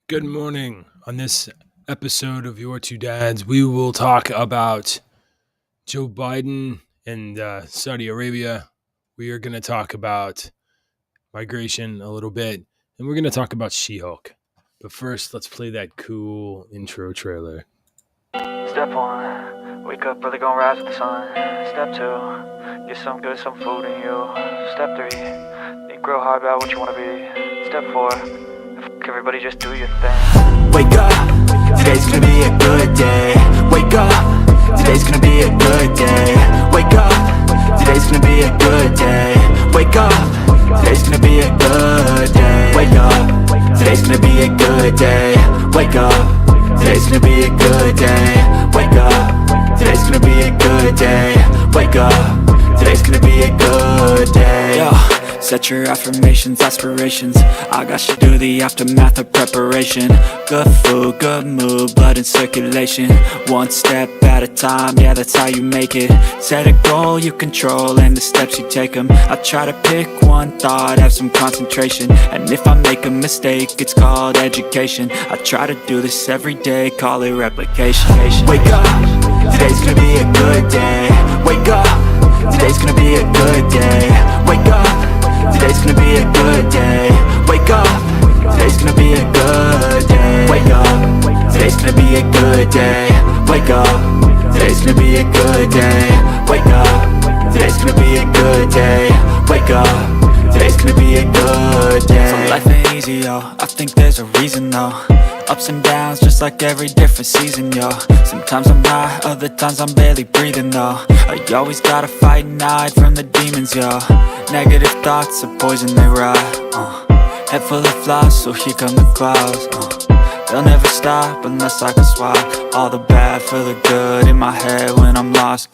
Good morning. On this episode of Your Two Dads, we will talk about Joe Biden and Saudi Arabia. We are going to talk about migration a little bit, and we're going to talk about She-Hulk. But first, let's play that cool intro trailer. Step 1, wake up early, gonna rise with the sun. Step 2, get some good, some food in you. Step 3, think real hard about what you wanna be. Step 4, everybody just do your thing. Wake up, today's gonna be a good day. Wake up, today's gonna be a good day. Wake up, today's gonna be a good day. Wake up, today's gonna be a good day. Wake up, today's gonna be a good day. Wake up, today's gonna be a good day. Wake up, today's gonna be a good day. Wake up, today's gonna be a good day. Yo, set your affirmations, aspirations. I got you do the aftermath of preparation. Good food, good mood, blood in circulation. One step at a time, yeah, that's how you make it. Set a goal you control and the steps you take them. I try to pick one thought, have some concentration. And if I make a mistake, it's called education. I try to do this every day, call it replication. Wake up, today's gonna be a good day. Wake up, today's gonna be a good day. Wake up, today's gonna be a good day. Wake up, today's gonna be a good day. Wake up, today's gonna be a good day. Wake up, today's gonna be a good day. Wake up, today's gonna be a good day. Wake up, today's gonna be a good day. So life ain't easy, yo, I think there's a reason though. Ups and downs, just like every different season, yo. Sometimes I'm high, other times I'm barely breathing, though. I always gotta fight and hide from the demons, yo. Negative thoughts are poison, they rot. Head full of flies, so here come the clouds. They'll never stop unless I can swap all the bad for the good in my head when I'm lost.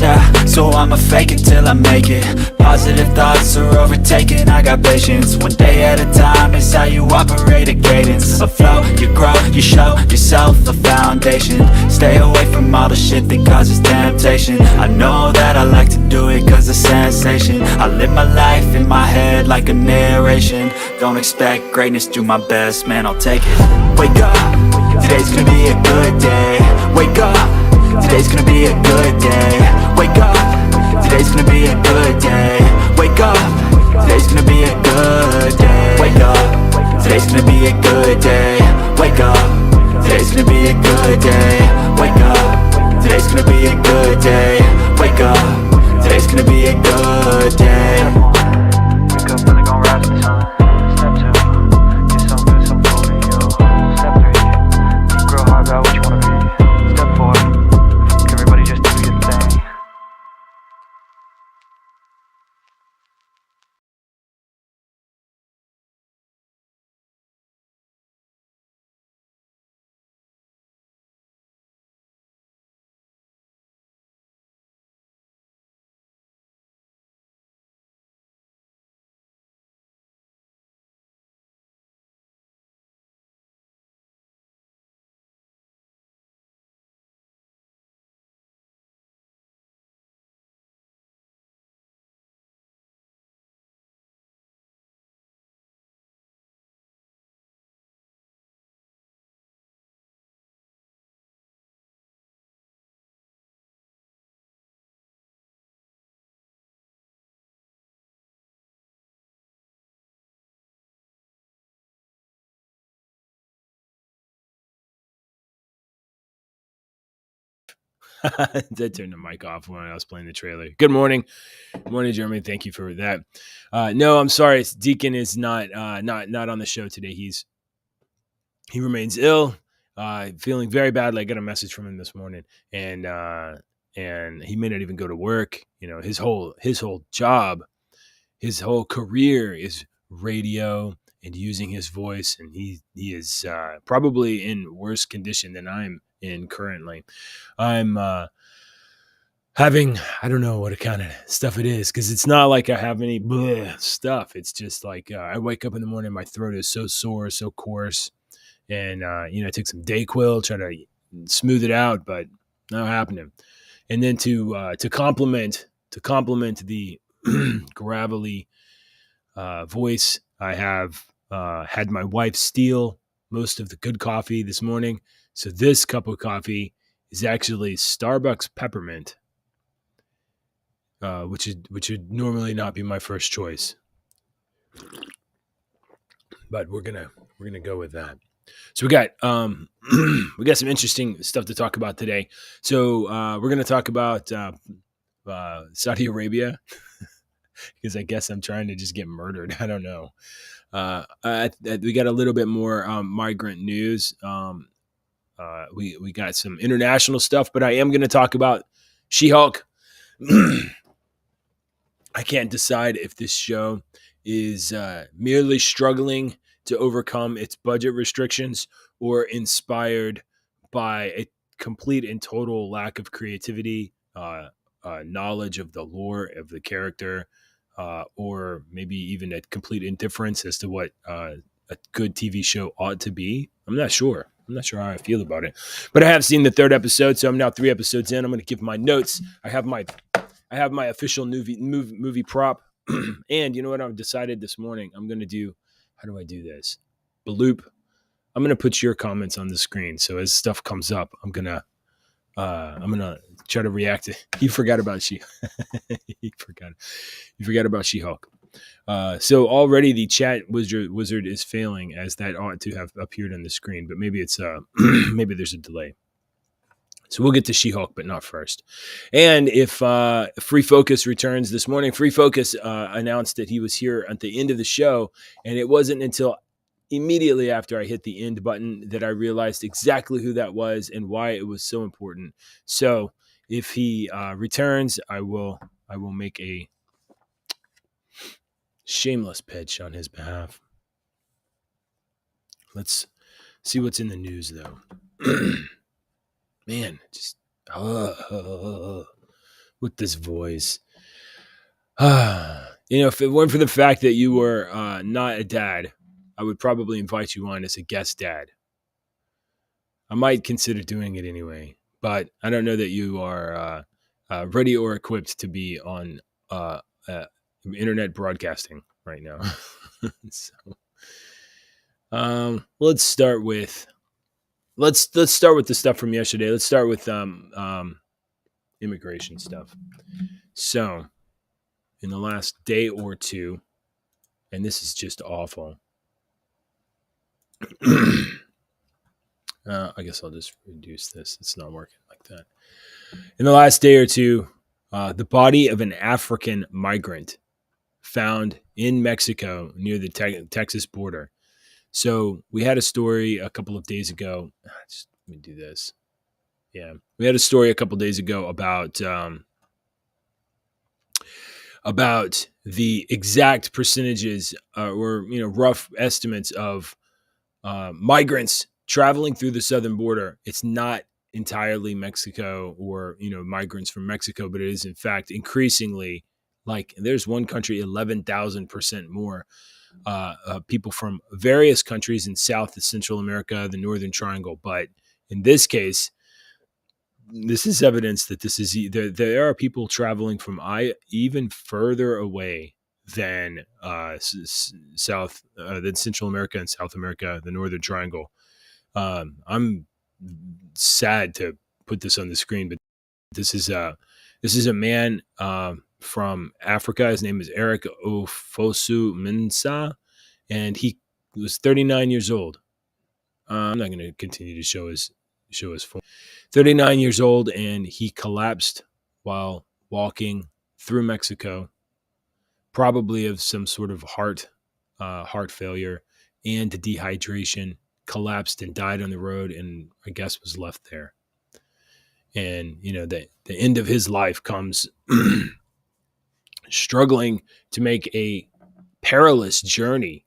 Yeah, so I'ma fake it till I make it. Positive thoughts are overtaken, I got patience. One day at a time is how you operate a cadence. A flow, you grow, you show yourself a foundation. Stay away from all the shit that causes temptation. I know that I like to do it cause it's sensation. I live my life in my head like a narration. Don't expect greatness, do my best, man, I'll take it. Wake up, today's gonna be a good day. Wake up, today's gonna be a good day. Wake up, today's gonna be a good day. Wake up, today's gonna be a good day. Wake up, today's gonna be a good day. Wake up, today's gonna be a good day. Wake up, today's gonna be a good day. Wake up, today's gonna be a good day. Wake up early, gonna rise with the sun. Step 2, get some good, some food in you. Step 3, think real hard about what you wanna be. Step 4, everybody just do your thing. I turned the mic off when I was playing the trailer. Good morning. Good morning, Jeremy. Thank you for that. No, I'm sorry. Deacon is not on the show today. He remains ill, feeling very badly. I got a message from him this morning, and he may not even go to work. You know, his whole job, his whole career is radio and using his voice, and he is probably in worse condition than I'm in currently. I'm having, I don't know what kind of stuff it is, because it's not like I have any stuff. It's just like I wake up in the morning, my throat is so sore, so coarse, and I take some Dayquil, try to smooth it out, but not happening. And then to complement the gravelly voice, I have had my wife steal most of the good coffee this morning. So this cup of coffee is actually Starbucks peppermint, which would normally not be my first choice, but we're gonna go with that. So we got we got some interesting stuff to talk about today. So we're gonna talk about Saudi Arabia because I guess I'm trying to just get murdered. I don't know. We got a little bit more migrant news. We got some international stuff, but I am going to talk about She-Hulk. I can't decide if this show is merely struggling to overcome its budget restrictions or inspired by a complete and total lack of creativity, knowledge of the lore of the character, or maybe even a complete indifference as to what a good TV show ought to be. I'm not sure how I feel about it, but I have seen the third episode, so I'm now 3 episodes in. I'm going to give my notes. I have my official movie prop, and you know what I've decided this morning? I'm going to do. How do I do this? Bloop. I'm going to put your comments on the screen, so as stuff comes up, I'm gonna try to react to. You forgot about you forgot about She-Hulk. So already the chat wizard is failing, as that ought to have appeared on the screen, but maybe it's maybe there's a delay. So we'll get to She-Hulk, but not first. And if Free Focus returns this morning, Free Focus announced that he was here at the end of the show, and it wasn't until immediately after I hit the end button that I realized exactly who that was and why it was so important. So if he returns, I will make a shameless pitch on his behalf. Let's see what's in the news, though. Man, just with this voice. If it weren't for the fact that you were not a dad, I would probably invite you on as a guest dad. I might consider doing it anyway, but I don't know that you are ready or equipped to be on internet broadcasting right now. So, let's start with the stuff from yesterday. Let's start with immigration stuff. So, in the last day or two, and this is just awful. I guess I'll just reduce this. It's not working like that. In the last day or two, the body of an African migrant found in Mexico near the Texas border. So we had a story a couple of days ago. Let me do this. Yeah, we had a story a couple of days ago about the exact percentages or rough estimates of migrants traveling through the southern border. It's not entirely Mexico or migrants from Mexico, but it is in fact increasingly, like there's one country 11,000% more people from various countries in South and Central America, the Northern Triangle. But in this case, this is evidence that there are people traveling from even further away than Central America and South America, the Northern Triangle. I'm sad to put this on the screen, but this is a man from Africa. His name is Eric Ofosu Mensah, and he was 39 years old. I'm not going to continue to show his form. 39 years old, and he collapsed while walking through Mexico, probably of some sort of heart failure and dehydration. Collapsed and died on the road, and I guess was left there. And the end of his life comes struggling to make a perilous journey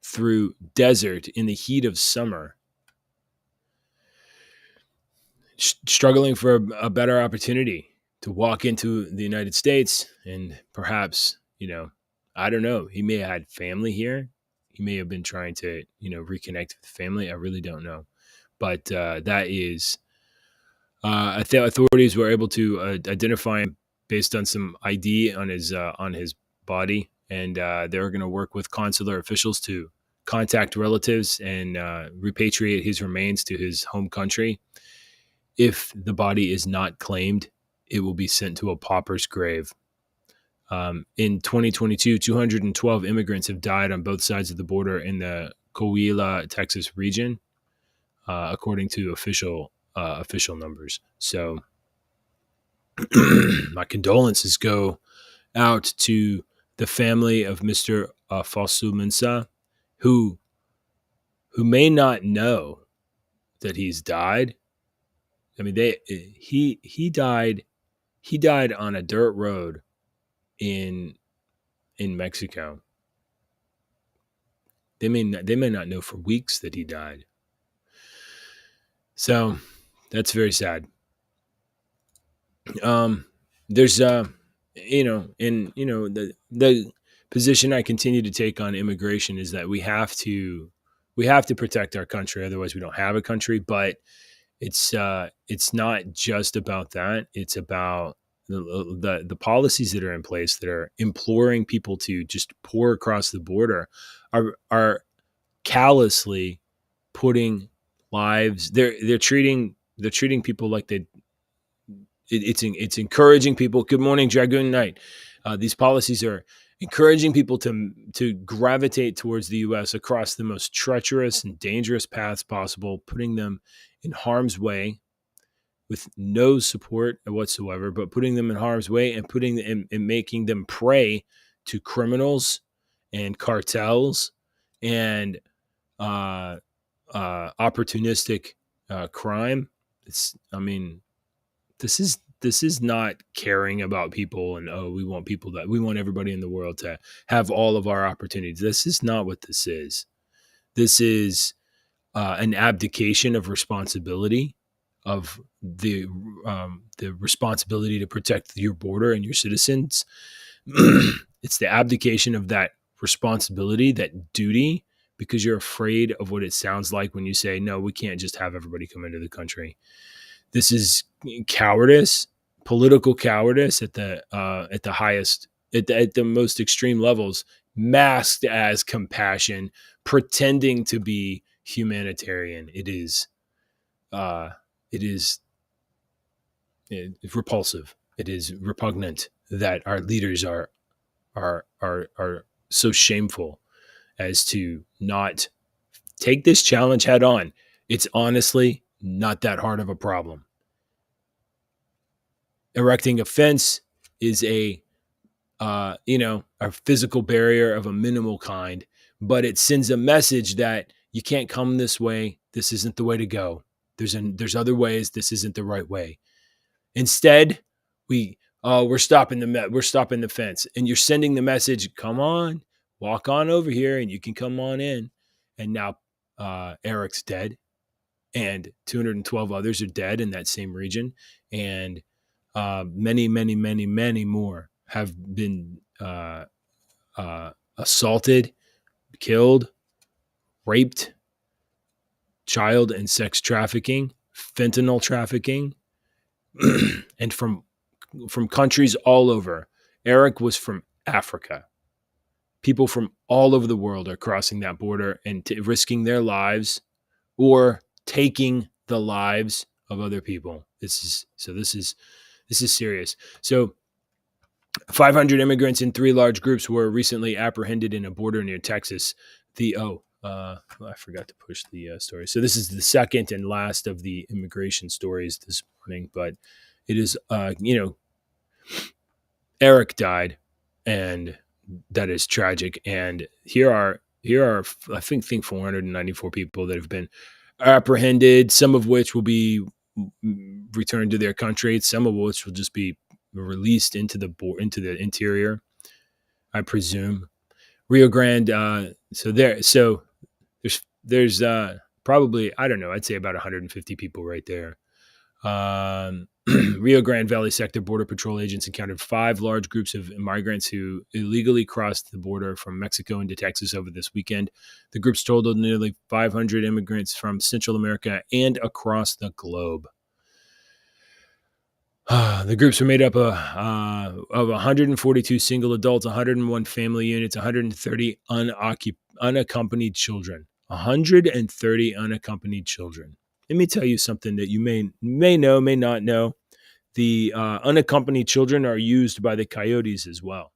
through desert in the heat of summer, struggling for a better opportunity to walk into the United States. And perhaps, I don't know, he may have had family here. He may have been trying to, reconnect with family. I really don't know. But that is, authorities were able to identify him based on some ID on his body, and they're going to work with consular officials to contact relatives and repatriate his remains to his home country. If the body is not claimed, it will be sent to a pauper's grave. In 2022, 212 immigrants have died on both sides of the border in the Coahuila, Texas region, according to official numbers. So my condolences go out to the family of Mr. Fosu Mensah, who may not know that he's died. I mean, he died on a dirt road in Mexico. They may not know for weeks that he died. So that's very sad. There's the position I continue to take on immigration is that we have to protect our country, otherwise we don't have a country. But it's not just about that. It's about the policies that are in place that are imploring people to just pour across the border are callously putting lives. They're treating people like it's encouraging people. Good morning, Dragoon Knight. These policies are encouraging people to gravitate towards the U.S. across the most treacherous and dangerous paths possible, putting them in harm's way with no support whatsoever, but putting them in harm's way and making them prey to criminals and cartels and opportunistic crime. This is not caring about people and we want everybody in the world to have all of our opportunities. This is not what this is. This is an abdication of responsibility, of the responsibility to protect your border and your citizens. It's the abdication of that responsibility, that duty, because you're afraid of what it sounds like when you say, no, we can't just have everybody come into the country. This is cowardice, political cowardice at the highest, at the most extreme levels, masked as compassion, pretending to be humanitarian. It's repulsive. It is repugnant that our leaders are so shameful as to not take this challenge head on. It's honestly not that hard of a problem. Erecting a fence is a physical barrier of a minimal kind, but it sends a message that you can't come this way. This isn't the way to go. There's other ways. This isn't the right way. Instead, we're stopping the fence, and you're sending the message, come on, walk on over here and you can come on in. And now Eric's dead and 212 others are dead in that same region. And many, many, many, many more have been assaulted, killed, raped, child and sex trafficking, fentanyl trafficking, and from countries all over. Eric was from Africa. People from all over the world are crossing that border and risking their lives or taking the lives of other people. This is serious. So 500 immigrants in 3 large groups were recently apprehended in a border near Texas. I forgot to push the story. So this is the second and last of the immigration stories this morning, but it is, Eric died, and that is tragic. And here are I think 494 people that have been apprehended, some of which will be returned to their country, some of which will just be released into the interior, I presume. Rio Grande. There's probably, I don't know, I'd say about 150 people right there. Rio Grande Valley Sector Border Patrol agents encountered 5 large groups of migrants who illegally crossed the border from Mexico into Texas over this weekend. The groups totaled nearly 500 immigrants from Central America and across the globe. The groups are made up of 142 single adults, 101 family units, 130 unaccompanied children. 130 unaccompanied children. Let me tell you something that you may know, may not know. The unaccompanied children are used by the coyotes as well.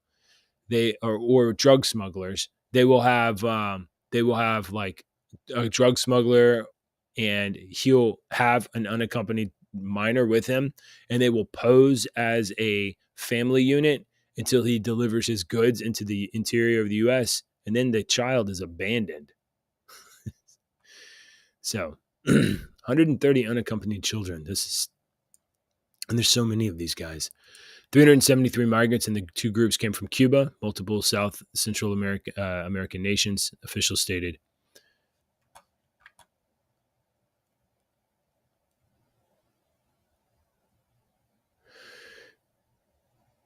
They are, or drug smugglers. They will have like a drug smuggler, and he'll have an unaccompanied minor with him, and they will pose as a family unit until he delivers his goods into the interior of the U.S., and then the child is abandoned. So 130 unaccompanied children. And there's so many of these guys. 373 migrants in the two groups came from Cuba, multiple South Central American nations, officials stated.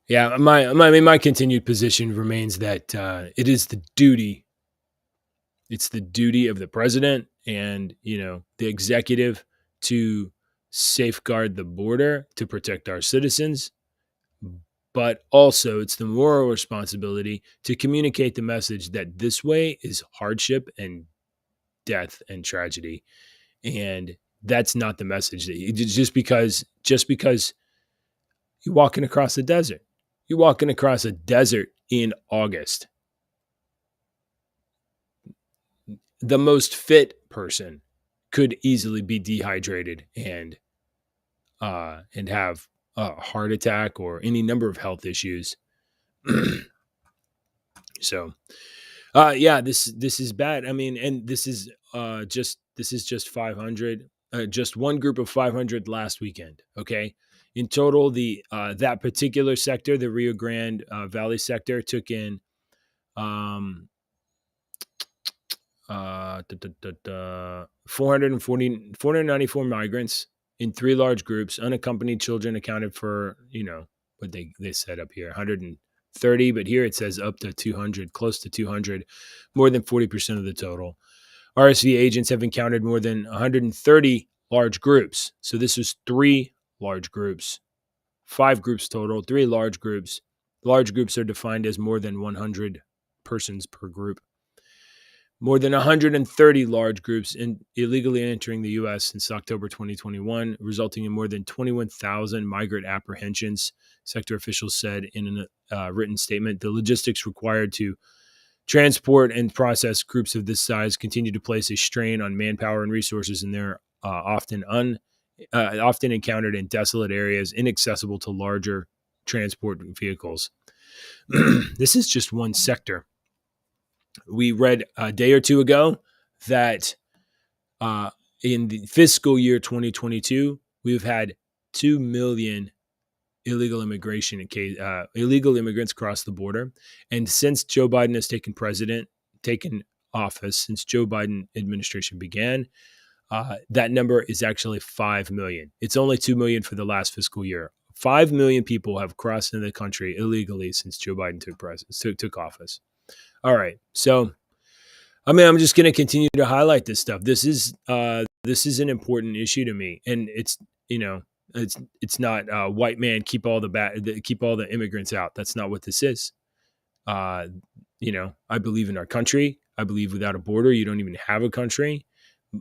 Yeah, my continued position remains that it is the duty. It's the duty of the president and the executive to safeguard the border, to protect our citizens, but also it's the moral responsibility to communicate the message that this way is hardship and death and tragedy, and that's not the message that just because you're walking across the desert. You're walking across a desert in August. The most fit person could easily be dehydrated and have a heart attack or any number of health issues. So, yeah, this is bad. I mean, and this is just 500, just one group of 500 last weekend. Okay. In total, that particular sector, the Rio Grande Valley sector, took in 494 migrants in three large groups. Unaccompanied children accounted for, what they said up here, 130, but here it says up to 200, close to 200, more than 40% of the total. RSV agents have encountered more than 130 large groups. So this was three large groups, 5 groups total, 3 large groups. Large groups are defined as more than 100 persons per group. More than 130 large groups illegally entering the U.S. since October 2021, resulting in more than 21,000 migrant apprehensions, sector officials said in a written statement. The logistics required to transport and process groups of this size continue to place a strain on manpower and resources in their often encountered in desolate areas, inaccessible to larger transport vehicles. This is just one sector. We read a day or two ago that in the fiscal year 2022, we've had 2 million illegal immigrants cross the border. And since Joe Biden has taken office, since Joe Biden administration began, that number is actually 5 million. It's only 2 million for the last fiscal year. 5 million people have crossed into the country illegally since Joe Biden took office. All right. So, I mean, I'm just going to continue to highlight this stuff. This is an important issue to me. And it's not white man, keep all the immigrants out. That's not what this is. I believe in our country. I believe without a border, you don't even have a country.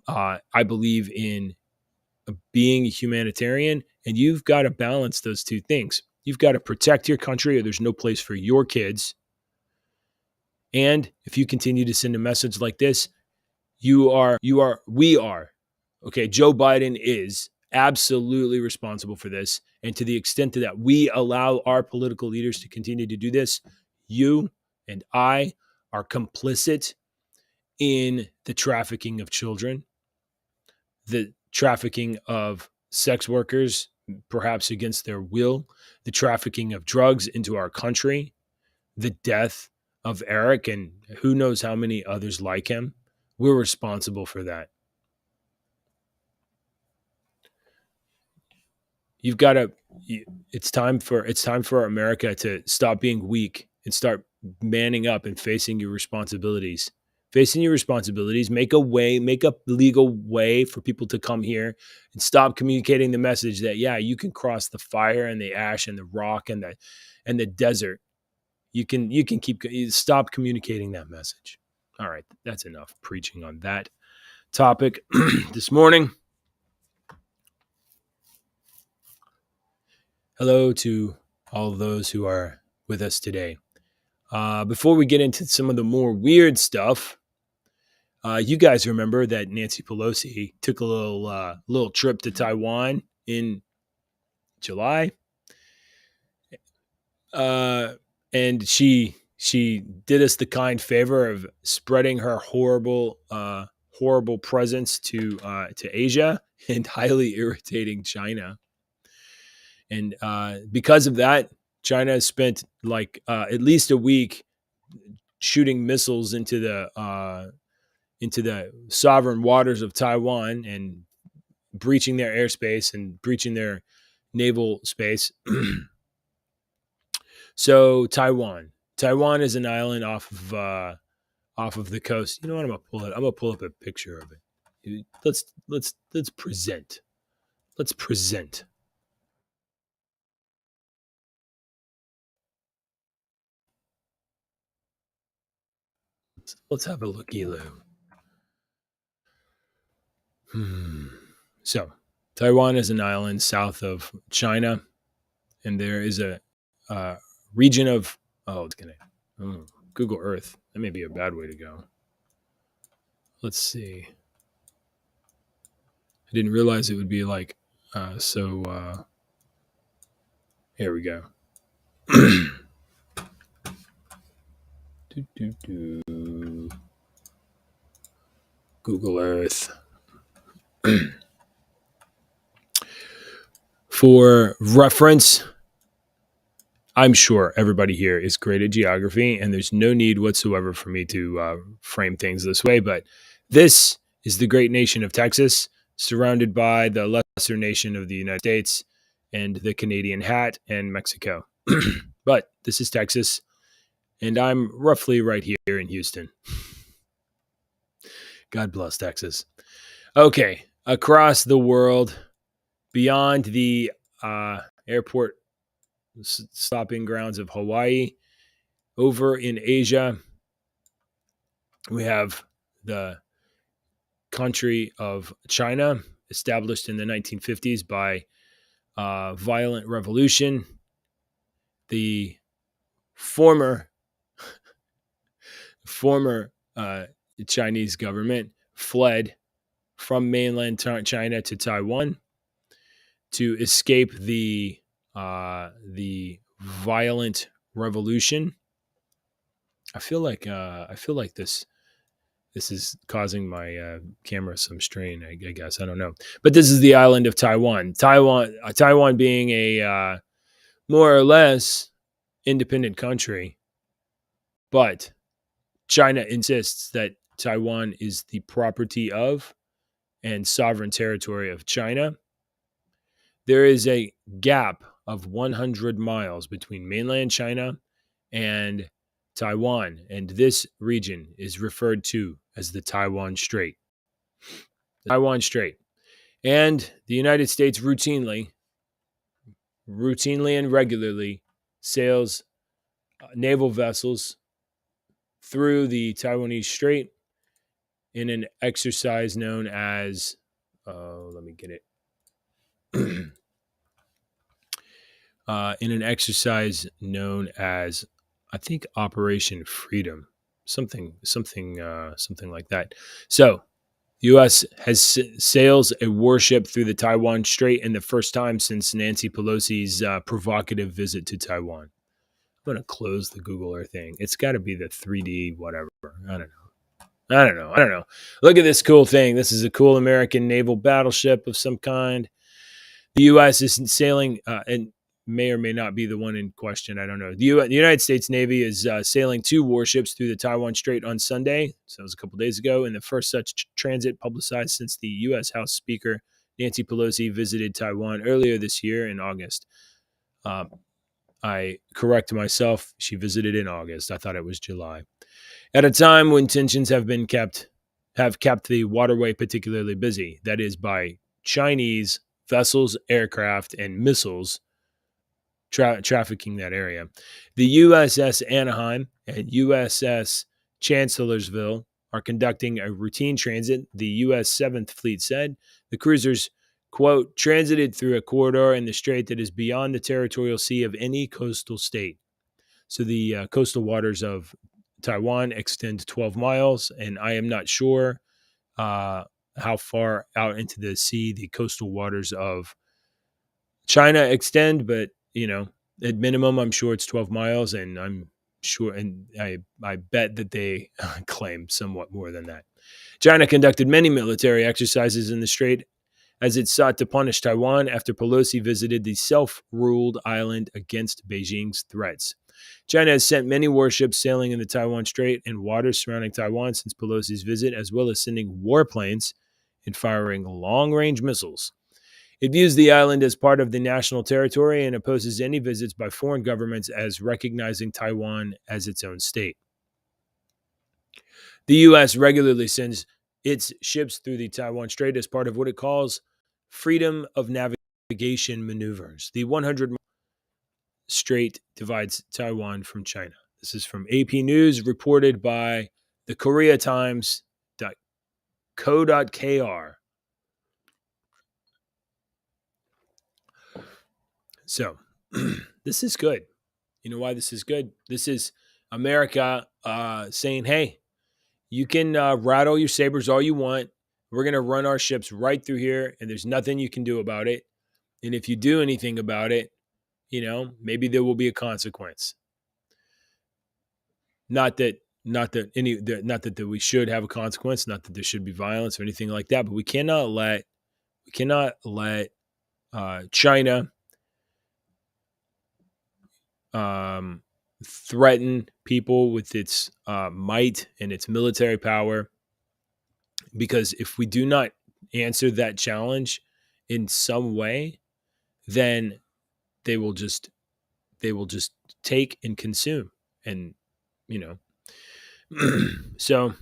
I believe in being a humanitarian, and you've got to balance those two things. You've got to protect your country, or there's no place for your kids. And if you continue to send a message like this, we are, okay, Joe Biden is absolutely responsible for this. And to the extent that we allow our political leaders to continue to do this, you and I are complicit in the trafficking of children, the trafficking of sex workers, perhaps against their will, the trafficking of drugs into our country, the death of Eric and who knows how many others like him. We're responsible for that. It's time for America to stop being weak and start manning up and facing your responsibilities facing your responsibilities, make a legal way for people to come here, and stop communicating the message that, yeah, you can cross the fire and the ash and the rock and the desert. You can stop communicating that message. All right, that's enough preaching on that topic this morning. Hello to all of those who are with us today. Before we get into some of the more weird stuff, you guys remember that Nancy Pelosi took a little trip to Taiwan in July, and she did us the kind favor of spreading her horrible presence to Asia and highly irritating China. And because of that, China has spent at least a week shooting missiles into the sovereign waters of Taiwan and breaching their airspace and breaching their naval space. So Taiwan is an island off of the coast. You know what? I'm gonna pull up a picture of it. Let's present. Let's have a looky-loo. So, Taiwan is an island south of China, and there is a region of Google Earth. That may be a bad way to go. Let's see. I didn't realize it would be here we go. Google Earth. For reference, I'm sure everybody here is great at geography, and there's no need whatsoever for me to frame things this way, but this is the great nation of Texas, surrounded by the lesser nation of the United States and the Canadian hat and Mexico. But this is Texas, and I'm roughly right here in Houston. God bless Texas. Okay, across the world, beyond the airport stopping grounds of Hawaii, over in Asia, we have the country of China, established in the 1950s by violent revolution. The former Chinese government fled from mainland China to Taiwan to escape the violent revolution. I feel like this is causing my camera some strain. I guess, I don't know, but this is the island of Taiwan. Taiwan being a more or less independent country, but China insists that Taiwan is the property of and sovereign territory of China. There is a gap of 100 miles between mainland China and Taiwan, and this region is referred to as the Taiwan Strait. The Taiwan Strait. And the United States routinely and regularly sails naval vessels through the Taiwanese Strait in an exercise known as, let me get it. In an exercise known as, I think, Operation Freedom, something like that. So, the U.S. sails a warship through the Taiwan Strait, and the first time since Nancy Pelosi's provocative visit to Taiwan. I'm going to close the Google Earth thing. It's got to be the 3D whatever. I don't know. Look at this cool thing. This is a cool American naval battleship of some kind. The U.S. is sailing, and may or may not be the one in question. I don't know. The United States Navy is sailing 2 warships through the Taiwan Strait on Sunday. So it was a couple days ago, and the first such transit publicized since the U.S. House Speaker Nancy Pelosi visited Taiwan earlier this year in August. I correct myself. She visited in August. I thought it was July. At a time when tensions have kept the waterway particularly busy, that is by Chinese vessels, aircraft, and missiles trafficking that area. The USS Anaheim and USS Chancellorsville are conducting a routine transit, the U.S. 7th Fleet said. The cruisers, quote, transited through a corridor in the strait that is beyond the territorial sea of any coastal state. So the coastal waters of Taiwan extend 12 miles, and I am not sure how far out into the sea the coastal waters of China extend, but, at minimum, I'm sure it's 12 miles, and I'm sure, and I bet that they claim somewhat more than that. China conducted many military exercises in the strait as it sought to punish Taiwan after Pelosi visited the self-ruled island against Beijing's threats. China has sent many warships sailing in the Taiwan Strait and waters surrounding Taiwan since Pelosi's visit, as well as sending warplanes and firing long-range missiles. It views the island as part of the national territory and opposes any visits by foreign governments as recognizing Taiwan as its own state. The U.S. regularly sends its ships through the Taiwan Strait as part of what it calls freedom of navigation maneuvers. The 100-mile strait divides Taiwan from China. This is from AP News, reported by the KoreaTimes.co.kr. So, this is good. You know why this is good? This is America saying, hey, you can rattle your sabers all you want. We're going to run our ships right through here, and there's nothing you can do about it. And if you do anything about it, maybe there will be a consequence. Not that we should have a consequence, not that there should be violence or anything like that, but we cannot let China threaten people with its might and its military power, because if we do not answer that challenge in some way, then they will just take and consume. And so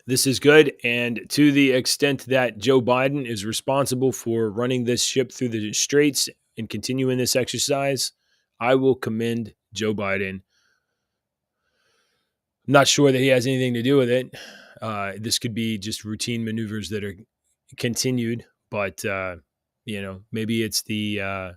this is good. And to the extent that Joe Biden is responsible for running this ship through the straits and continuing this exercise, I will commend Joe Biden. I'm not sure that he has anything to do with it. This could be just routine maneuvers that are continued, but maybe it's the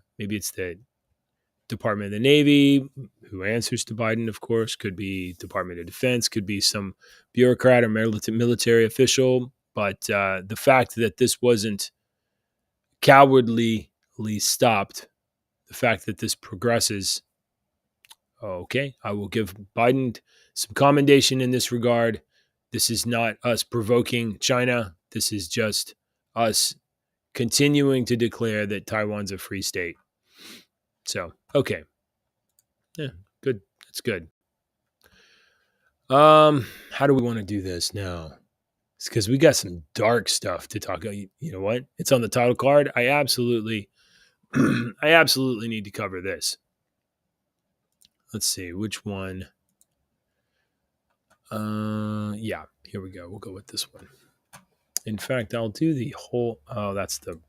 Department of the Navy who answers to Biden, of course. Could be Department of Defense, could be some bureaucrat or military official. But the fact that this wasn't cowardly stopped, the fact that this progresses, okay, I will give Biden some commendation in this regard. This is not us provoking China. This is just us continuing to declare that Taiwan's a free state. So, okay. Yeah, good. That's good. How do we want to do this now? It's because we got some dark stuff to talk about. You know what? It's on the title card. I absolutely need to cover this. Let's see, which one? Yeah, here we go. We'll go with this one. In fact, I'll do the whole... Oh, that's the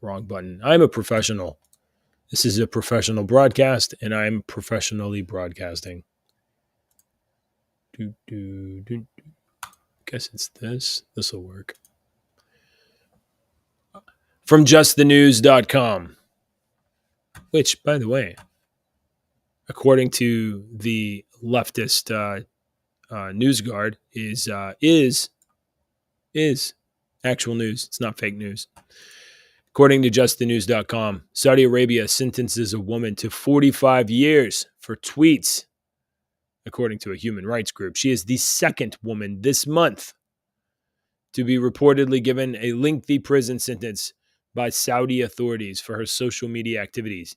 wrong button. I'm a professional. This is a professional broadcast, and I'm professionally broadcasting. Guess it's this. This will work. From justthenews.com, which, by the way, according to the leftist NewsGuard, is actual news. It's not fake news. According to justthenews.com, Saudi Arabia sentences a woman to 45 years for tweets, according to a human rights group. She is the second woman this month to be reportedly given a lengthy prison sentence by Saudi authorities for her social media activities.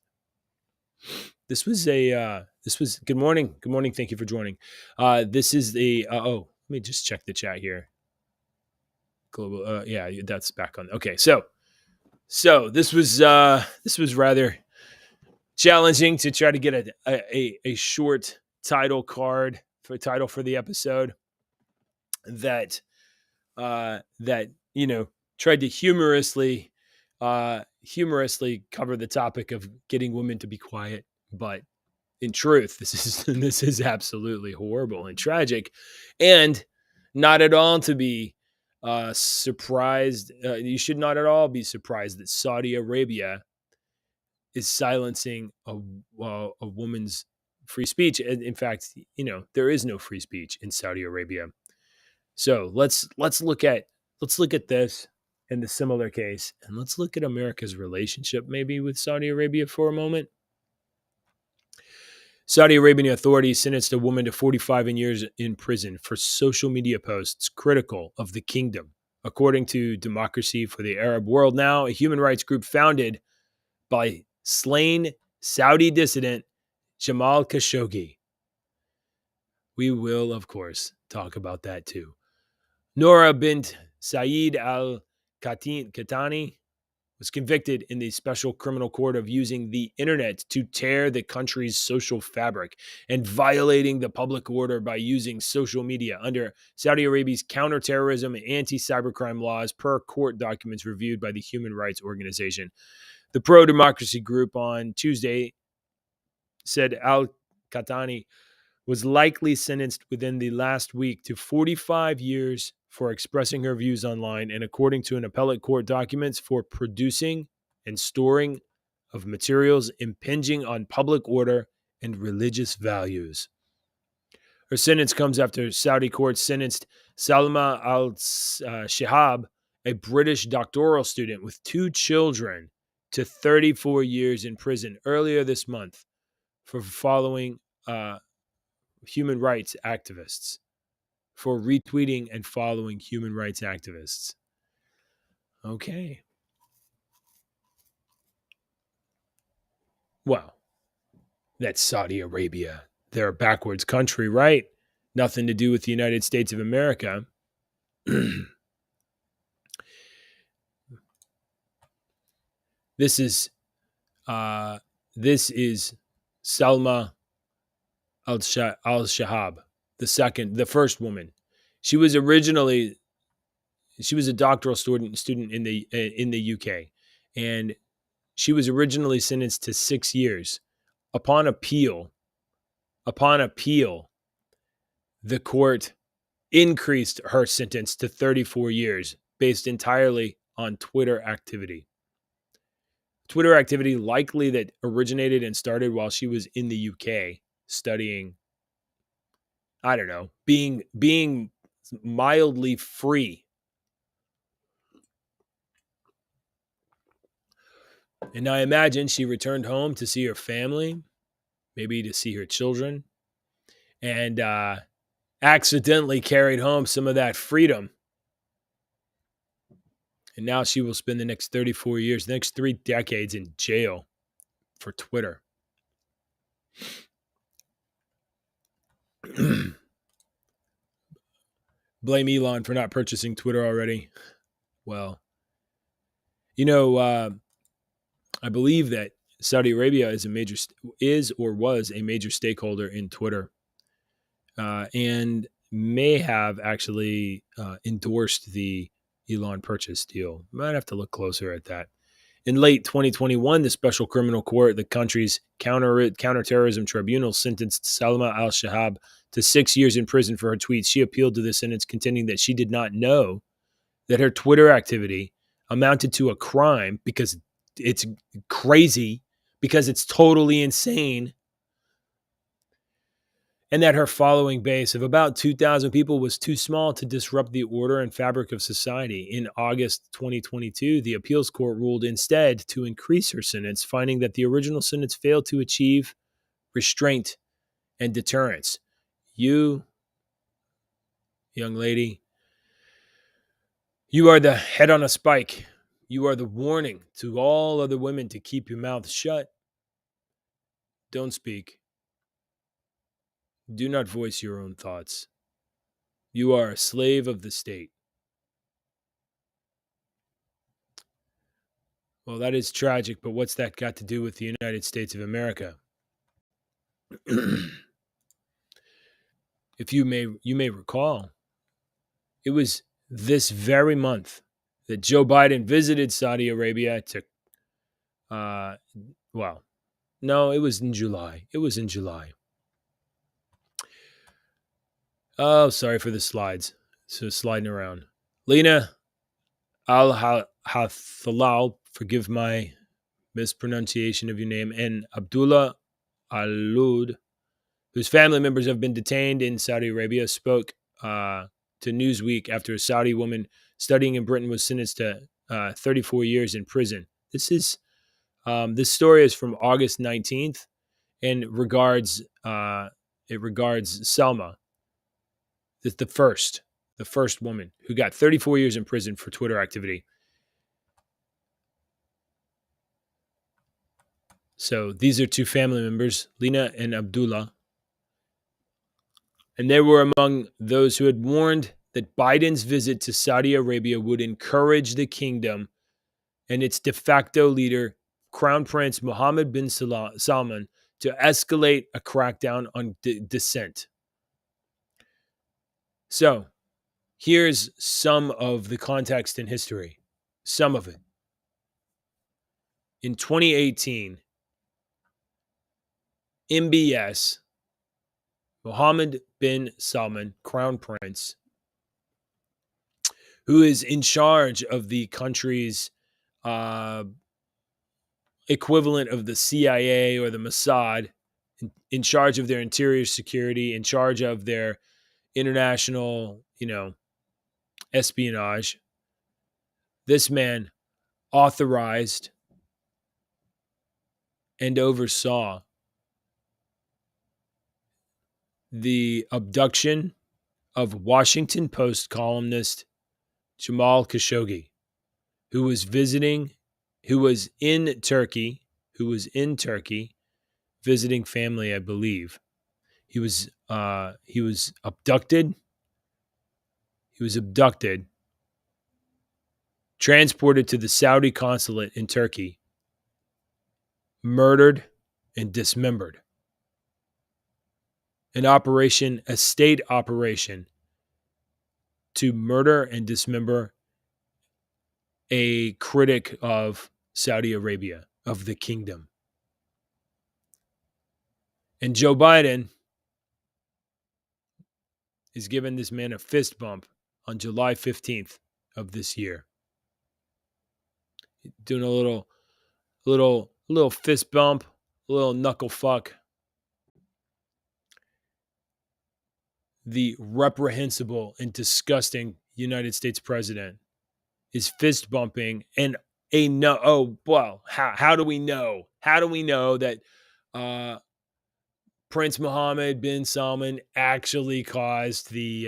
This was good morning. Good morning. Thank you for joining. This is let me just check the chat here. Global. Yeah, that's back on. Okay. So this was rather challenging to try to get a short title card for title for the episode that tried to humorously cover the topic of getting women to be quiet, but in truth, this is absolutely horrible and tragic, and not at all to be surprised. You should not at all be surprised that Saudi Arabia is silencing a woman's free speech. And in fact, there is no free speech in Saudi Arabia. So let's look at this in the similar case, and let's look at America's relationship maybe with Saudi Arabia for a moment. Saudi Arabian authorities sentenced a woman to 45 years in prison for social media posts critical of the kingdom, according to Democracy for the Arab World Now, a human rights group founded by slain Saudi dissident Jamal Khashoggi. We will, of course, talk about that too. Noura bint Saeed al-Qahtani was convicted in the special criminal court of using the internet to tear the country's social fabric and violating the public order by using social media under Saudi Arabia's counterterrorism and anti-cybercrime laws, per court documents reviewed by the human rights organization. The pro-democracy group on Tuesday said al-Qahtani was likely sentenced within the last week to 45 years for expressing her views online, and according to an appellate court documents, for producing and storing of materials impinging on public order and religious values. Her sentence comes after Saudi courts sentenced Salma al-Shihab, a British doctoral student with 2 children, to 34 years in prison earlier this month for following human rights activists, for retweeting and following human rights activists. Okay. Well, that's Saudi Arabia. They're a backwards country, right? Nothing to do with the United States of America. This is Salma al-Shihab, the first woman. She was a doctoral student in the UK, and she was originally sentenced to 6 years. Upon appeal, the court increased her sentence to 34 years based entirely on Twitter activity. Twitter activity likely that originated and started while she was in the UK studying, I don't know, being mildly free. And I imagine she returned home to see her family, maybe to see her children, and accidentally carried home some of that freedom. And now she will spend the next 34 years, the next 3 decades in jail for Twitter. Blame Elon for not purchasing Twitter already. Well, I believe that Saudi Arabia was a major stakeholder in Twitter, and may have actually endorsed the Elon purchase deal. Might have to look closer at that. In late 2021, the Special Criminal Court, the country's counterterrorism tribunal, sentenced Salma al-Shihab to 6 years in prison for her tweets. She appealed to the sentence, contending that she did not know that her Twitter activity amounted to a crime because it's crazy, because it's totally insane, and that her following base of about 2,000 people was too small to disrupt the order and fabric of society. In August 2022, the appeals court ruled instead to increase her sentence, finding that the original sentence failed to achieve restraint and deterrence. You, young lady, you are the head on a spike. You are the warning to all other women to keep your mouth shut. Don't speak. Do not voice your own thoughts. You are a slave of the state. Well, that is tragic, but what's that got to do with the United States of America? if you may recall, it was this very month that Joe Biden visited Saudi Arabia to, well, no, it was in July. It was in July. Oh, sorry for the slides. So sliding around. Lena Al-Halal, forgive my mispronunciation of your name, and Abdullah Alud, whose family members have been detained in Saudi Arabia, spoke to Newsweek after a Saudi woman studying in Britain was sentenced to 34 years in prison. This story is from August 19th and regards Selma, the first woman who got 34 years in prison for Twitter activity. So these are two family members, Lena and Abdullah. And they were among those who had warned that Biden's visit to Saudi Arabia would encourage the kingdom and its de facto leader, Crown Prince Mohammed bin Salman, to escalate a crackdown on dissent. So here's some of the context and history. Some of it. In 2018, MBS, Mohammed bin Salman, Crown Prince, who is in charge of the country's equivalent of the CIA or the Mossad, in charge of their interior security, in charge of their international, espionage. This man authorized and oversaw the abduction of Washington Post columnist Jamal Khashoggi, who was in Turkey visiting family, I believe. He was abducted. Transported to the Saudi consulate in Turkey, murdered and dismembered. A state operation to murder and dismember a critic of Saudi Arabia, of the kingdom. And Joe Biden is giving this man a fist bump on July 15th of this year. Doing a little fist bump, a little knuckle fuck. The reprehensible and disgusting United States president is fist bumping and how do we know? How do we know that Prince Mohammed bin Salman actually caused the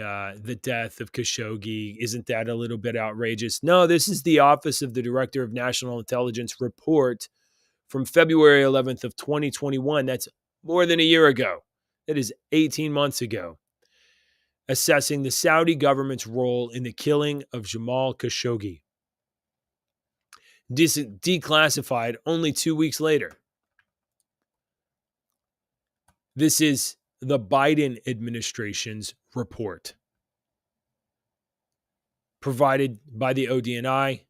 death of Khashoggi? Isn't that a little bit outrageous? No, this is the Office of the Director of National Intelligence report from February 11th of 2021. That's more than a year ago. That is 18 months ago. Assessing the Saudi government's role in the killing of Jamal Khashoggi. Declassified only 2 weeks later. This is the Biden administration's report, provided by the ODNI.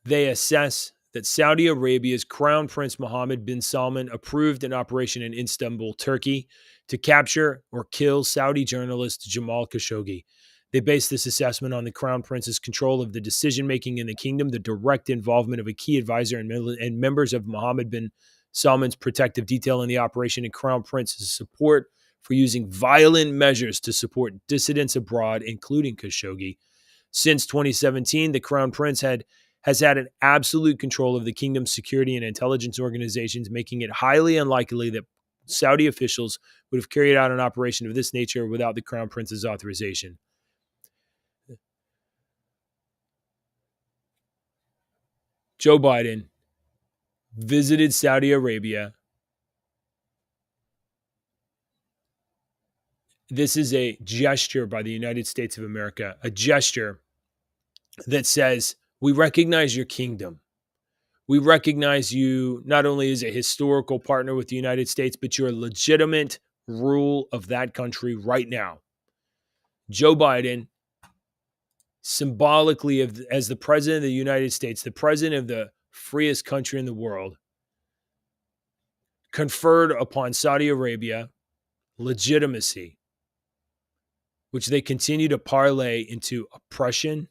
They assess that Saudi Arabia's Crown Prince Mohammed bin Salman approved an operation in Istanbul, Turkey, to capture or kill Saudi journalist Jamal Khashoggi. They base this assessment on the Crown Prince's control of the decision-making in the kingdom, the direct involvement of a key advisor and members of Mohammed bin Salman's protective detail in the operation, and Crown Prince's support for using violent measures to support dissidents abroad, including Khashoggi. Since 2017, the Crown Prince has had an absolute control of the kingdom's security and intelligence organizations, making it highly unlikely that Saudi officials would have carried out an operation of this nature without the Crown Prince's authorization. Joe Biden visited Saudi Arabia. This is a gesture by the United States of America, a gesture that says, we recognize your kingdom. We recognize you not only as a historical partner with the United States, but you're a legitimate rule of that country right now. Joe Biden, symbolically as the president of the United States, the president of the freest country in the world, conferred upon Saudi Arabia legitimacy, which they continue to parlay into oppression.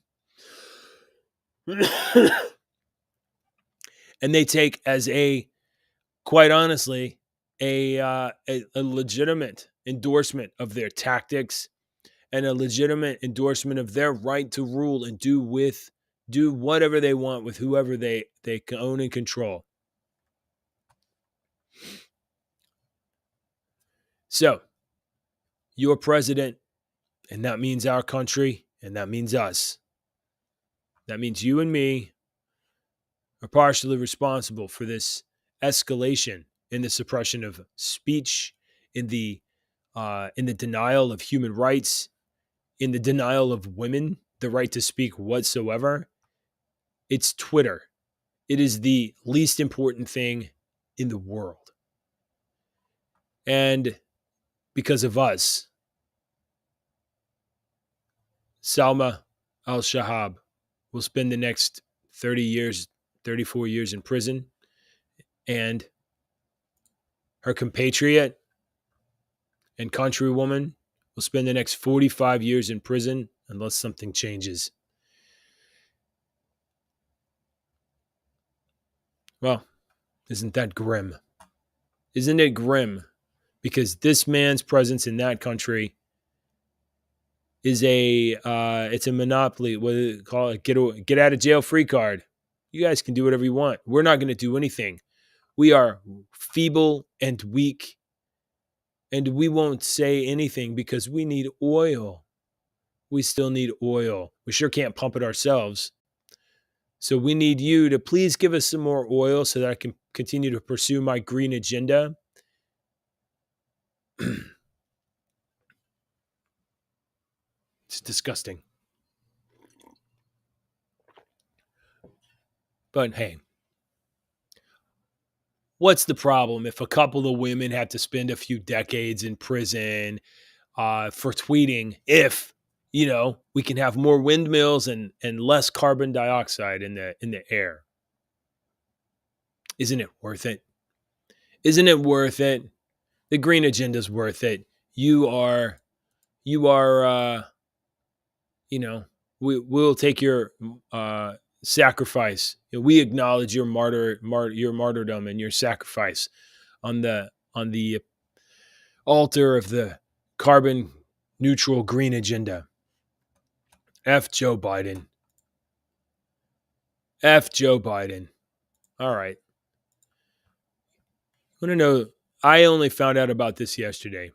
And they take as quite honestly, a legitimate endorsement of their tactics and a legitimate endorsement of their right to rule and do whatever they want with whoever they own and control. So, your president, and that means our country, and that means us. That means you and me are partially responsible for this escalation in the suppression of speech, in the denial of human rights, in the denial of women the right to speak whatsoever. It's Twitter. It is the least important thing in the world. And because of us, Salma al-Shahab will spend the next 34 years in prison, and her compatriot and countrywoman will spend the next 45 years in prison unless something changes. Well, isn't that grim? Isn't it grim? Because this man's presence in that country is it's a monopoly. What do they call it? Get out of jail free card. You guys can do whatever you want. We're not going to do anything. We are feeble and weak, and we won't say anything because we need oil. We still need oil. We sure can't pump it ourselves. So we need you to please give us some more oil so that I can continue to pursue my green agenda. It's disgusting. But hey, what's the problem if a couple of women have to spend a few decades in prison for tweeting if, we can have more windmills and less carbon dioxide in the air? Isn't it worth it? Isn't it worth it? The green agenda's worth it. We'll take your sacrifice. We acknowledge your martyrdom and your sacrifice on the altar of the carbon neutral green agenda. F Joe Biden. F Joe Biden. All right. I want to know, I only found out about this yesterday.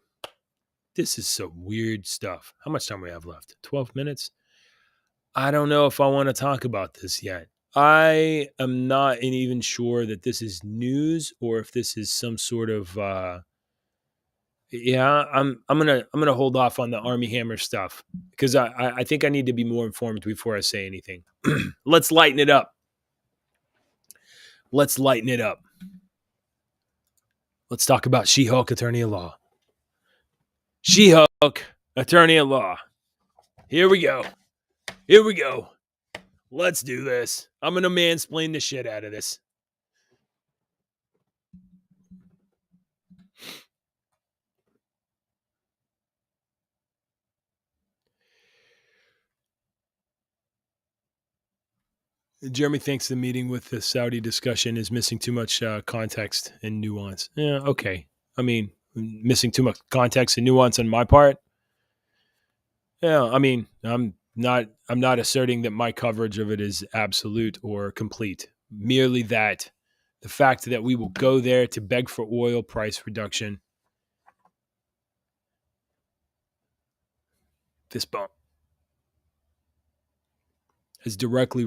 This is some weird stuff. How much time we have left? 12 minutes? I don't know if I want to talk about this yet. I am not even sure that this is news or if this is some sort of I'm gonna hold off on the Army Hammer stuff because I think I need to be more informed before I say anything. Let's lighten it up. Let's talk about She-Hulk Attorney at Law. She-Hulk Attorney at Law. Here we go. Let's do this. I'm going to mansplain the shit out of this. Jeremy thinks the meeting with the Saudi discussion is missing too much context and nuance. Yeah, okay. I mean, missing too much context and nuance on my part. Yeah, I mean, I'm not asserting that my coverage of it is absolute or complete. Merely that the fact that we will go there to beg for oil price reduction. This bump has directly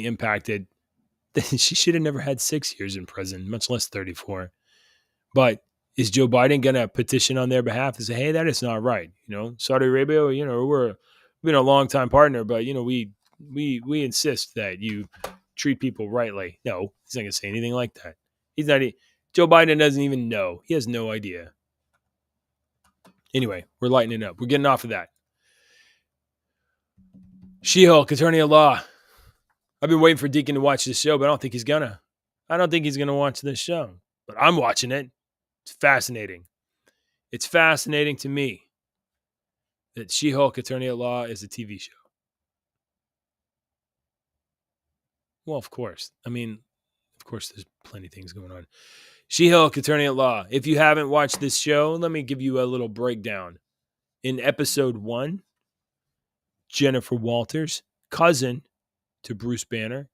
impacted. She should have never had 6 years in prison, much less 34. But is Joe Biden going to petition on their behalf and say, hey, that is not right? Saudi Arabia, we've been a long-time partner, but, we insist that you treat people rightly. No, he's not going to say anything like that. Joe Biden doesn't even know. He has no idea. Anyway, we're lightening up. We're getting off of that. She-Hulk, Attorney at Law. I've been waiting for Deacon to watch this show, but I don't think he's gonna. I don't think he's gonna watch this show. But I'm watching it. It's fascinating. It's fascinating to me that She-Hulk, Attorney at Law is a TV show. Well, of course. I mean, of course, there's plenty of things going on. She-Hulk, Attorney at Law. If you haven't watched this show, let me give you a little breakdown. In episode 1, Jennifer Walters, cousin to Bruce Banner,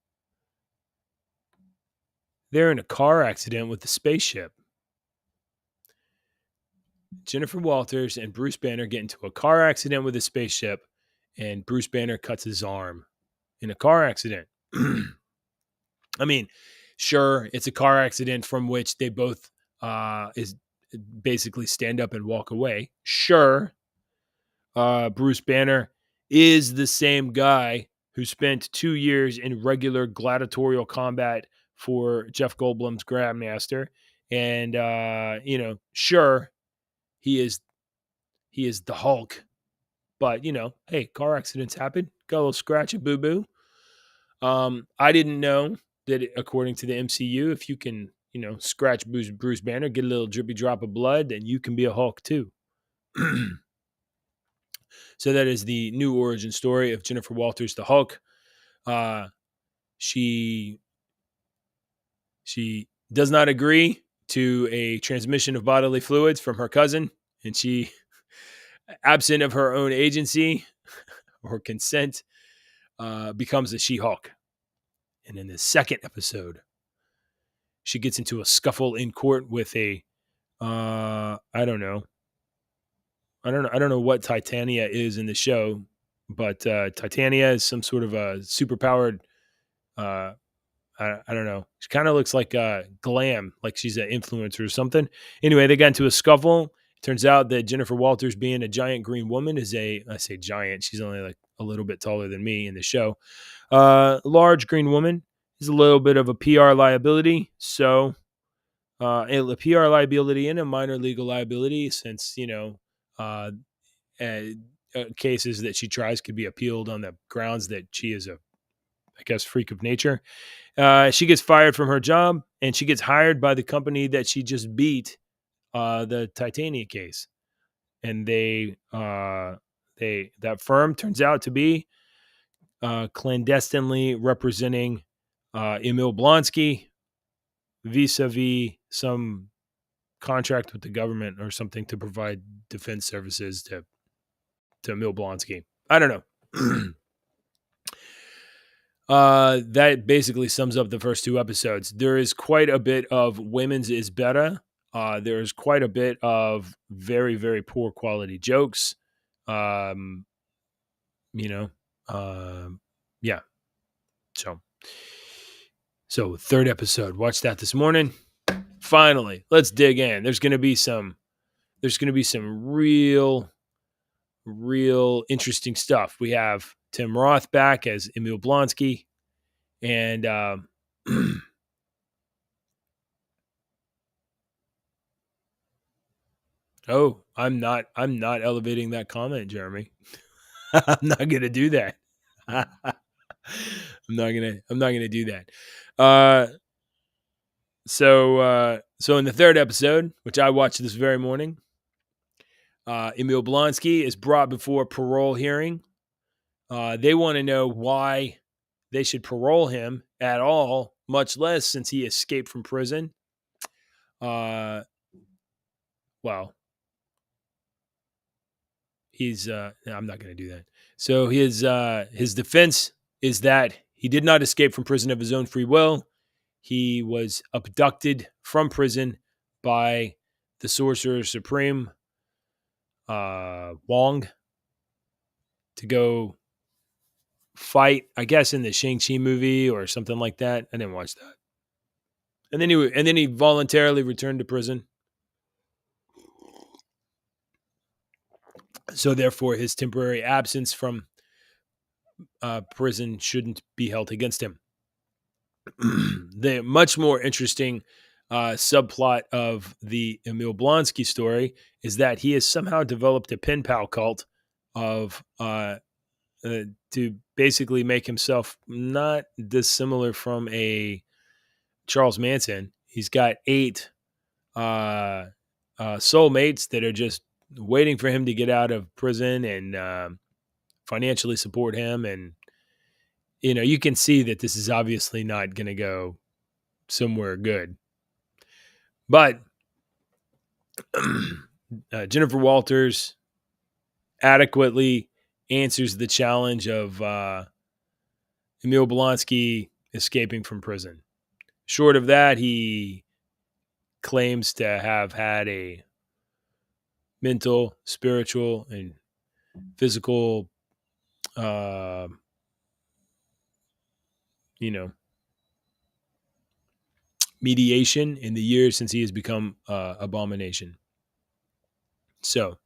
they're in a car accident with the spaceship. Jennifer Walters and Bruce Banner get into a car accident with a spaceship, and Bruce Banner cuts his arm in a car accident. I mean, sure, it's a car accident from which they both is basically stand up and walk away. Sure, Bruce Banner is the same guy who spent 2 years in regular gladiatorial combat for Jeff Goldblum's Grandmaster. And, sure, he is the Hulk. But, hey, car accidents happen. Got a little scratch and boo-boo. I didn't know that according to the MCU, if you can, scratch Bruce Banner, get a little drippy drop of blood, then you can be a Hulk too. So that is the new origin story of Jennifer Walters, the Hulk. She does not agree to a transmission of bodily fluids from her cousin, and she, absent of her own agency or consent, becomes a She-Hulk. And in the second episode, she gets into a scuffle in court with a, I don't know what Titania is in the show, but Titania is some sort of a superpowered, I don't know. She kind of looks like Glam, like she's an influencer or something. Anyway, they got into a scuffle. It turns out that Jennifer Walters, being a giant green woman, I say giant, she's only like a little bit taller than me in the show. Large green woman is a little bit of a PR liability. So a PR liability and a minor legal liability, since, cases that she tries could be appealed on the grounds that she is a, I guess, freak of nature. She gets fired from her job, and she gets hired by the company that she just beat the Titania case. And that firm turns out to be clandestinely representing Emil Blonsky vis-a-vis some contract with the government or something to provide defense services to Emil Blonsky. I don't know. That basically sums up the first 2 episodes. There is quite a bit of women's is better. There's quite a bit of very, very poor quality jokes. Yeah. So 3rd episode, watched that this morning. Finally, let's dig in. There's going to be some real interesting stuff. We have Tim Roth back as Emil Blonsky, and oh, I'm not elevating that comment, Jeremy. I'm not going to do that. I'm not going to do that. So in the 3rd episode, which I watched this very morning, Emil Blonsky is brought before a parole hearing. They want to know why they should parole him at all, much less since he escaped from prison. Well, he's I'm not going to do that. So his defense is that he did not escape from prison of his own free will. He was abducted from prison by the Sorcerer Supreme, Wong, to go fight, I guess, in the Shang-Chi movie or something like that. I didn't watch that. And then he voluntarily returned to prison. So therefore, his temporary absence from prison shouldn't be held against him. The much more interesting subplot of the Emil Blonsky story is that he has somehow developed a pen pal cult of to basically make himself not dissimilar from a Charles Manson. He's got 8 soulmates that are just waiting for him to get out of prison and financially support him. And, you can see that this is obviously not going to go somewhere good. But Jennifer Walters adequately answers the challenge of Emil Blonsky escaping from prison. Short of that, he claims to have had a mental, spiritual, and physical, mediation in the years since he has become Abomination. So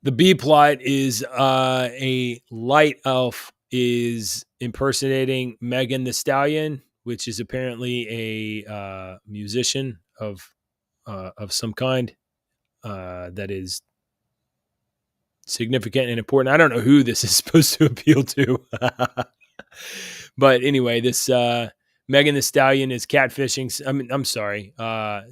the B plot is a light elf is impersonating Megan the Stallion, which is apparently a musician of some kind that is significant and important. I don't know who this is supposed to appeal to. But anyway, this Megan the Stallion is catfishing. I'm sorry.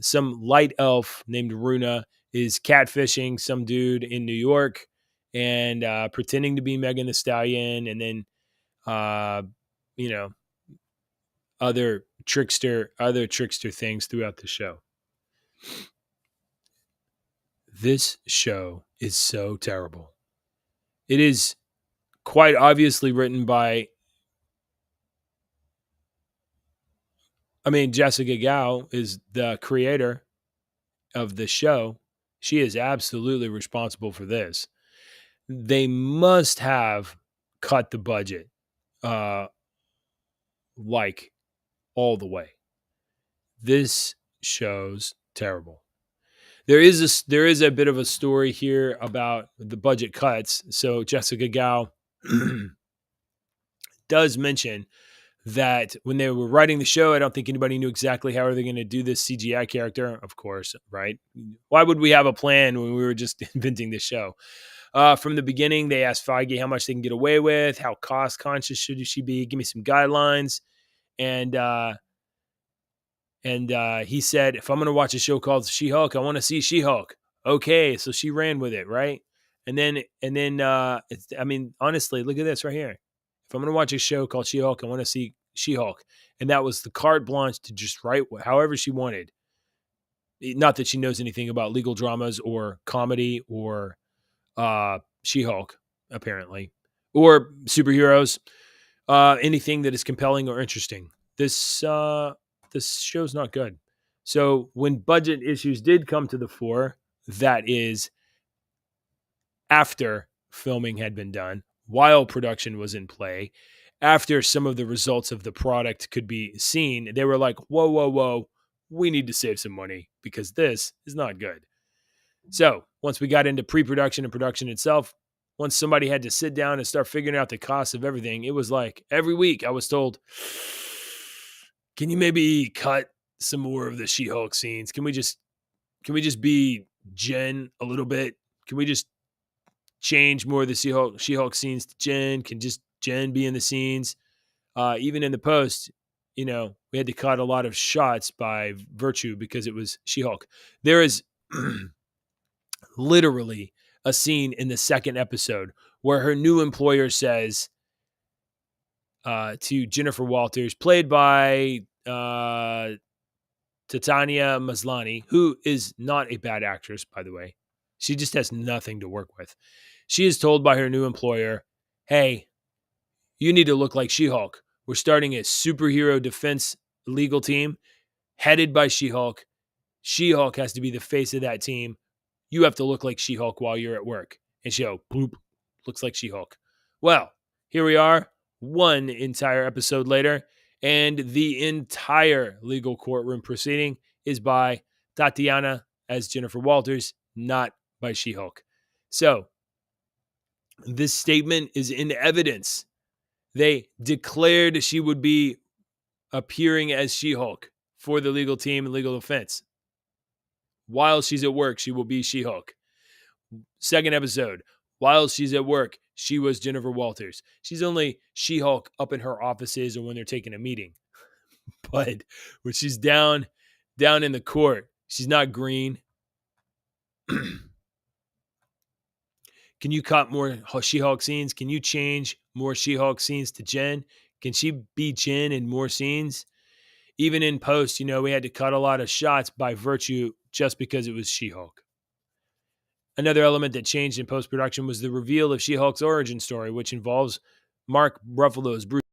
Some light elf named Runa is catfishing some dude in New York and pretending to be Megan the Stallion, and then other trickster things throughout the show. This show is so terrible. It is quite obviously written by, Jessica Gao is the creator of the show. She is absolutely responsible for this. They must have cut the budget like all the way. This show's terrible. There is a bit of a story here about the budget cuts. So Jessica Gao does mention that when they were writing the show, I don't think anybody knew exactly how are they going to do this CGI character. Of course, right? Why would we have a plan when we were just inventing the show? From the beginning, they asked Feige how much they can get away with, how cost conscious should she be, give me some guidelines. And he said, if I'm going to watch a show called She-Hulk, I want to see She-Hulk. Okay, so she ran with it, right? And then, honestly, look at this right here. If I'm going to watch a show called She-Hulk, I want to see She-Hulk. And that was the carte blanche to just write however she wanted. Not that she knows anything about legal dramas or comedy or She-Hulk, apparently, or superheroes, anything that is compelling or interesting. This show's not good. So when budget issues did come to the fore, that is after filming had been done, while production was in play, after some of the results of the product could be seen, they were like, whoa, we need to save some money because this is not good. So once we got into pre-production and production itself, once somebody had to sit down and start figuring out the cost of everything, it was like every week I was told, can you maybe cut some more of the She-Hulk scenes? Can we just be Jen a little bit? Can we just change more of the She-Hulk scenes to Jen? Can just Jen be in the scenes? Even in the post, we had to cut a lot of shots by virtue because it was She-Hulk. There is literally a scene in the second episode where her new employer says to Jennifer Walters, played by Tatiana Maslany, who is not a bad actress, by the way. She just has nothing to work with. She is told by her new employer, hey, you need to look like She-Hulk. We're starting a superhero defense legal team headed by She-Hulk. She-Hulk has to be the face of that team. You have to look like She-Hulk while you're at work. And she bloop, looks like She-Hulk. Well, here we are, one entire episode later, and the entire legal courtroom proceeding is by Tatiana as Jennifer Walters, not by She-Hulk. So, this statement is in evidence. They declared she would be appearing as She-Hulk for the legal team and legal defense. While she's at work, she will be She-Hulk. Second episode, while she's at work, she was Jennifer Walters. She's only She-Hulk up in her offices or when they're taking a meeting. But when she's down in the court, she's not green. Can you cut more She-Hulk scenes? Can you change more She-Hulk scenes to Jen? Can she be Jen in more scenes? Even in post, we had to cut a lot of shots by virtue just because it was She-Hulk. Another element that changed in post-production was the reveal of She-Hulk's origin story, which involves Mark Ruffalo's Bruce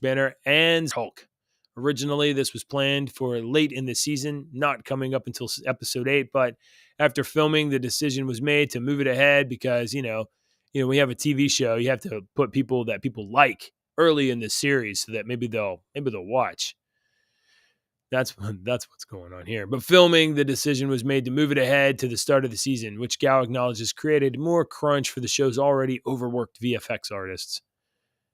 Banner and Hulk. Originally, this was planned for late in the season, not coming up until episode 8, but after filming, the decision was made to move it ahead because, we have a TV show, you have to put people that people like early in the series so that maybe they'll watch. That's what's going on here. But filming, the decision was made to move it ahead to the start of the season, which Gao acknowledges created more crunch for the show's already overworked VFX artists.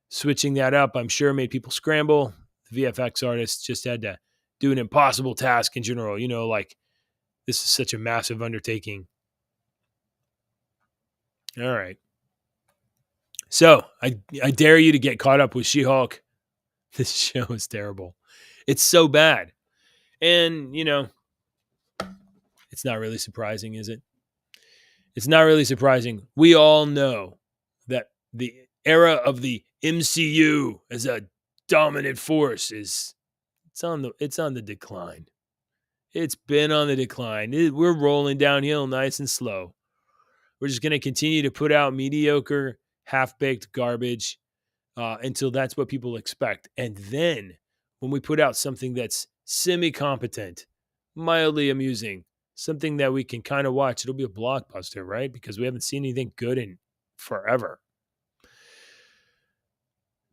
Switching that up, I'm sure, made people scramble. The VFX artists just had to do an impossible task in general. Like this is such a massive undertaking. All right. So I dare you to get caught up with She-Hulk. This show is terrible. It's so bad. And, it's not really surprising, is it? It's not really surprising. We all know that the era of the MCU as a dominant force it's on the decline. It's been on the decline. We're rolling downhill nice and slow. We're just going to continue to put out mediocre, half-baked garbage until that's what people expect. And then when we put out something that's semi-competent, mildly amusing, something that we can kind of watch, it'll be a blockbuster, right? Because we haven't seen anything good in forever.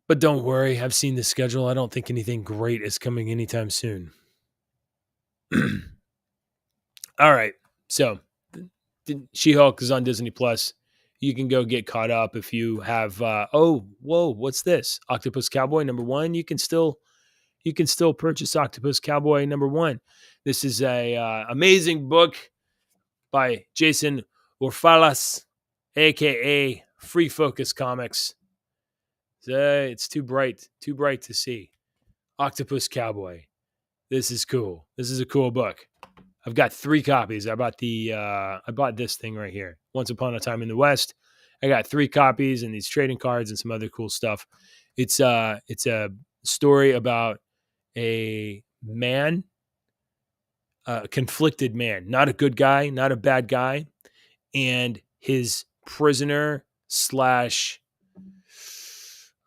But don't worry, I've seen the schedule. I don't think anything great is coming anytime soon. All right. So She-Hulk is on Disney Plus. You can go get caught up if you have what's this? Octopus Cowboy #1. You can still purchase Octopus Cowboy #1. This is a amazing book by Jason Orfalas, aka Free Focus Comics. It's too bright to see. Octopus Cowboy. This is cool. This is a cool book. I've got 3 copies. I bought this thing right here. Once Upon a Time in the West. I got 3 copies and these trading cards and some other cool stuff. It's a story about a man, a conflicted man, not a good guy, not a bad guy, and his prisoner slash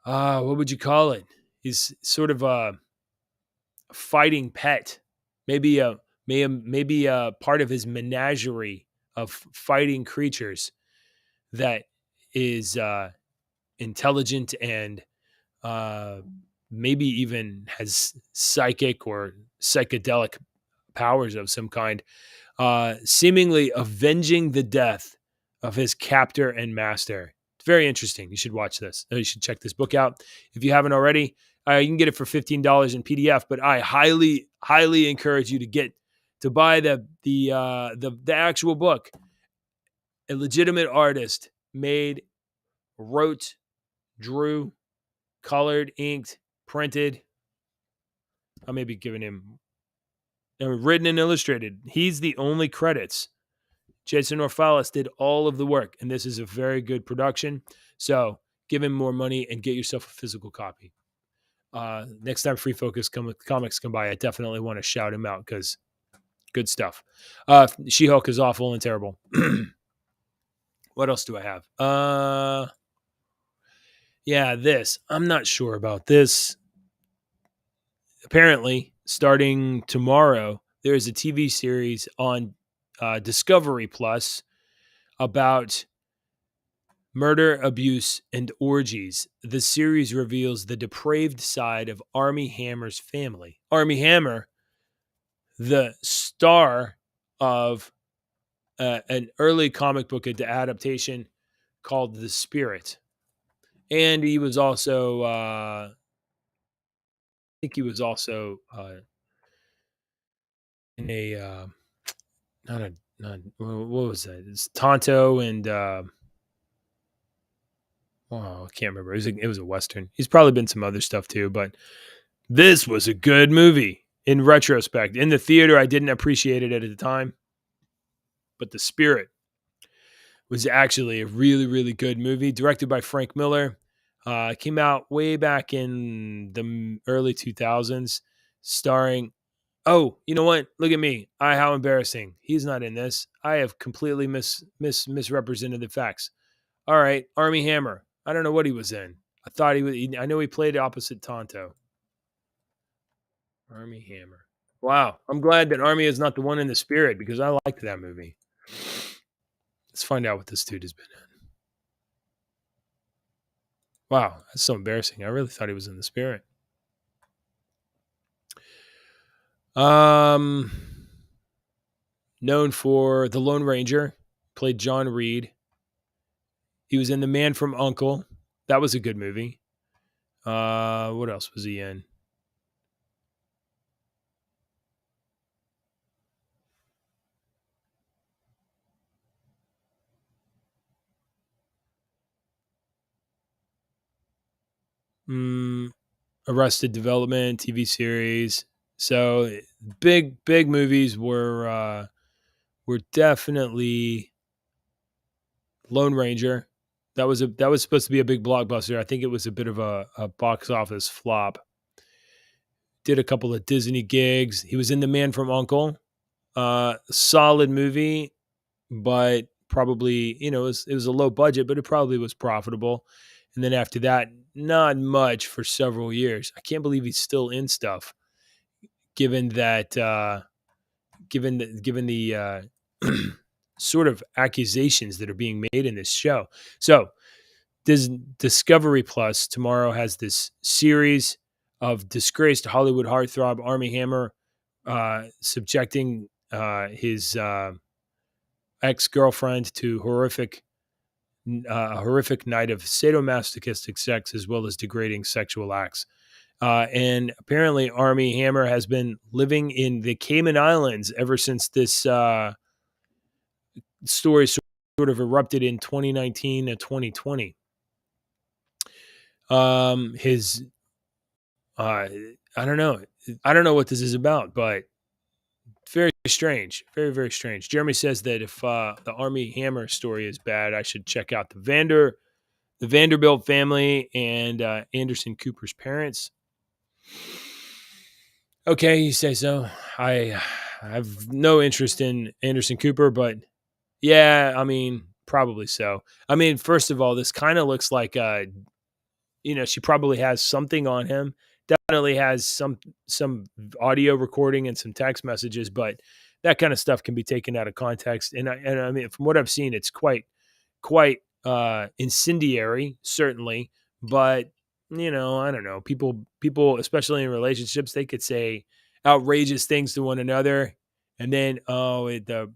what would you call it? He's sort of a fighting pet, maybe a part of his menagerie of fighting creatures that is intelligent and maybe even has psychic or psychedelic powers of some kind, seemingly avenging the death of his captor and master. It's very interesting. You should watch this. You should check this book out. If you haven't already, you can get it for $15 in PDF, but I highly, highly encourage you to buy the actual book. A legitimate artist wrote, drew, colored, inked, printed. I may be giving him written and illustrated. He's the only credits. Jason Orfalas did all of the work, and this is a very good production. So give him more money and get yourself a physical copy. Next time Free Focus Comics come by, I definitely want to shout him out because good stuff. She-Hulk is awful and terrible. What else do I have? This. I'm not sure about this. Apparently, starting tomorrow, there is a TV series on Discovery Plus about murder, abuse, and orgies. The series reveals the depraved side of Armie Hammer's family. Armie Hammer, the star of an early comic book adaptation called The Spirit. And he was also, not what was that? It's Tonto and I can't remember. It was a Western. He's probably been some other stuff too, but this was a good movie in retrospect. In the theater, I didn't appreciate it at the time, but the spirit was actually a really, really good movie, directed by Frank Miller. Came out way back in the early 2000s, starring. Oh, you know what? Look at me. How embarrassing. He's not in this. I have completely misrepresented the facts. All right, Army Hammer. I don't know what he was in. I thought he was. I know he played opposite Tonto. Army Hammer. Wow, I'm glad that Army is not the one in the spirit because I liked that movie. Let's find out what this dude has been in. Wow, that's so embarrassing. I really thought he was in the spirit. Known for The Lone Ranger, played John Reed. He was in The Man from U.N.C.L.E. That was a good movie. What else was he in? Arrested Development TV series. So big movies were definitely Lone Ranger. That was supposed to be a big blockbuster. I think it was a bit of a box office flop. Did a couple of Disney gigs. He was in The Man from U.N.C.L.E. Solid movie, but probably, it was a low budget, but it probably was profitable. And then after that, not much for several years. I can't believe he's still in stuff, given that, given the sort of accusations that are being made in this show. So, Discovery Plus tomorrow has this series of disgraced Hollywood heartthrob Army Hammer subjecting his ex-girlfriend to horrific night of sadomasochistic sex as well as degrading sexual acts. And apparently Army Hammer has been living in the Cayman Islands ever since this story sort of erupted in 2019 to 2020. His I don't know what this is about, but very strange. Very, very strange. Jeremy says that if the Army Hammer story is bad, I should check out the Vanderbilt family and Anderson Cooper's parents. Okay, you say so. I have no interest in Anderson Cooper, but yeah, I mean, probably so. I mean, first of all, this kind of looks like she probably has something on him. Definitely has some audio recording and some text messages, but that kind of stuff can be taken out of context. And I mean, from what I've seen, it's quite incendiary, certainly. But I don't know. People, especially in relationships, they could say outrageous things to one another, and then the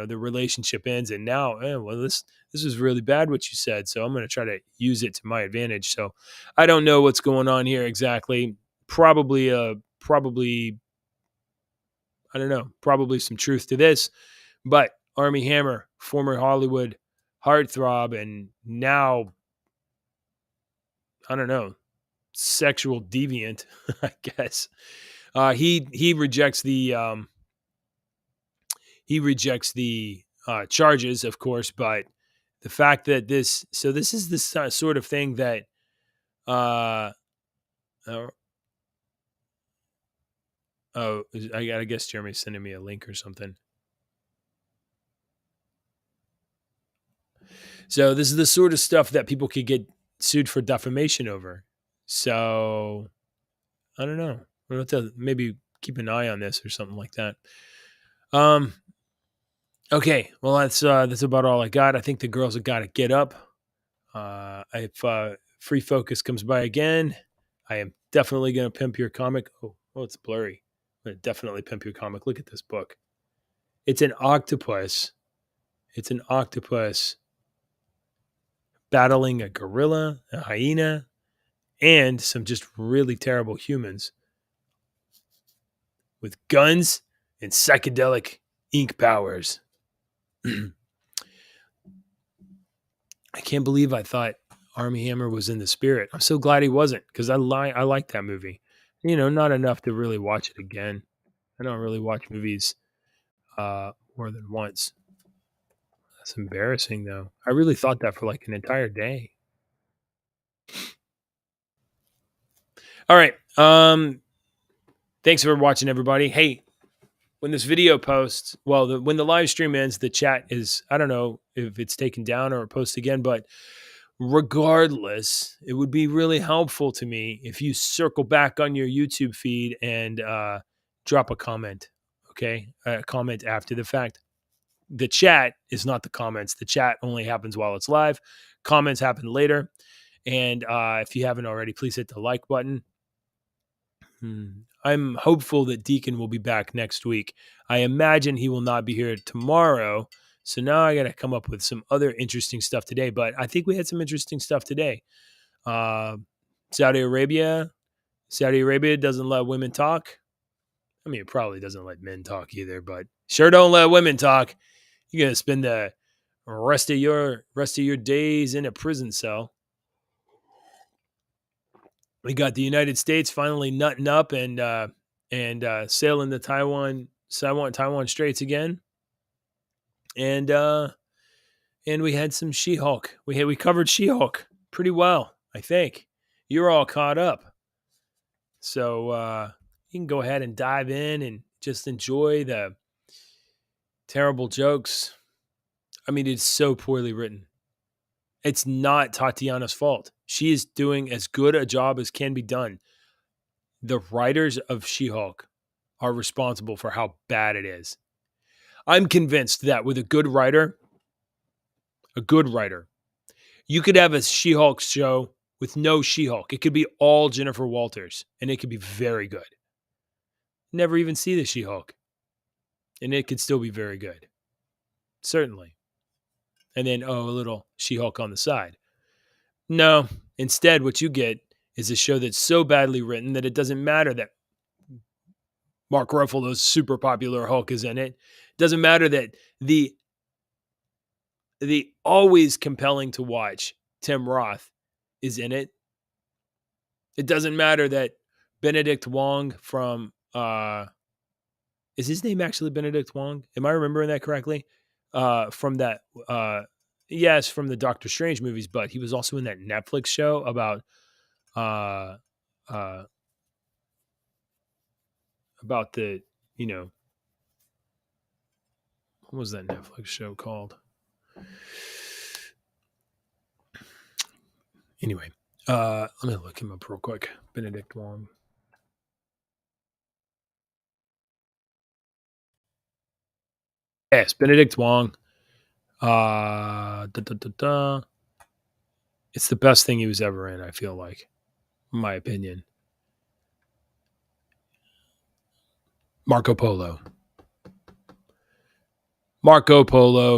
relationship ends, and now this is really bad what you said, so I'm going to try to use it to my advantage. So I don't know what's going on here exactly. Probably I don't know, probably some truth to this, but Army Hammer, former Hollywood heartthrob, and now, I don't know, sexual deviant, I guess. He rejects the charges, of course, but the fact that this is this sort of thing that I guess Jeremy's sending me a link or something. So this is the sort of stuff that people could get sued for defamation over. So I don't know. We'll have to maybe keep an eye on this or something like that. Okay. Well, that's about all I got. I think the girls have got to get up. If Free Focus comes by again, I am definitely going to pimp your comic. Oh, it's blurry. I'm going to definitely pimp your comic. Look at this book. It's an octopus. It's an octopus battling a gorilla, a hyena, and some just really terrible humans with guns and psychedelic ink powers. I can't believe I thought Armie Hammer was in the Spirit. I'm so glad he wasn't, because I like that movie. Not enough to really watch it again. I don't really watch movies more than once. That's embarrassing, though. I really thought that for like an entire day. All right. Thanks for watching, everybody. Hey, when this video posts, when the live stream ends, the chat is, I don't know if it's taken down or posts again, but regardless, it would be really helpful to me if you circle back on your YouTube feed and drop a comment. Okay. A comment after the fact. The chat is not the comments. The chat only happens while it's live. Comments happen later. And if you haven't already, please hit the like button. I'm hopeful that Deacon will be back next week. I imagine he will not be here tomorrow. So now I got to come up with some other interesting stuff today. But I think we had some interesting stuff today. Saudi Arabia doesn't let women talk. I mean, it probably doesn't let men talk either, but sure don't let women talk. You're gonna spend the rest of your days in a prison cell. We got the United States finally nutting up and sailing the Taiwan Straits again, and we had some She-Hulk. We covered She-Hulk pretty well, I think. You're all caught up, so you can go ahead and dive in and just enjoy the terrible jokes. I mean, it's so poorly written. It's not Tatiana's fault. She is doing as good a job as can be done. The writers of She-Hulk are responsible for how bad it is. I'm convinced that with a good writer, you could have a She-Hulk show with no She-Hulk. It could be all Jennifer Walters, and it could be very good. Never even see the She-Hulk, and it could still be very good. Certainly. And then, a little She-Hulk on the side. No, instead, what you get is a show that's so badly written that it doesn't matter that Mark Ruffalo's super popular Hulk is in it. It doesn't matter that the always compelling to watch Tim Roth is in it. It doesn't matter that Benedict Wong from is his name actually Benedict Wong? Am I remembering that correctly? From that yes, from the Doctor Strange movies, but he was also in that Netflix show about the, what was that Netflix show called? Anyway, let me look him up real quick. Benedict Wong. Yes, Benedict Wong. It's the best thing he was ever in, I feel like, in my opinion. Marco Polo.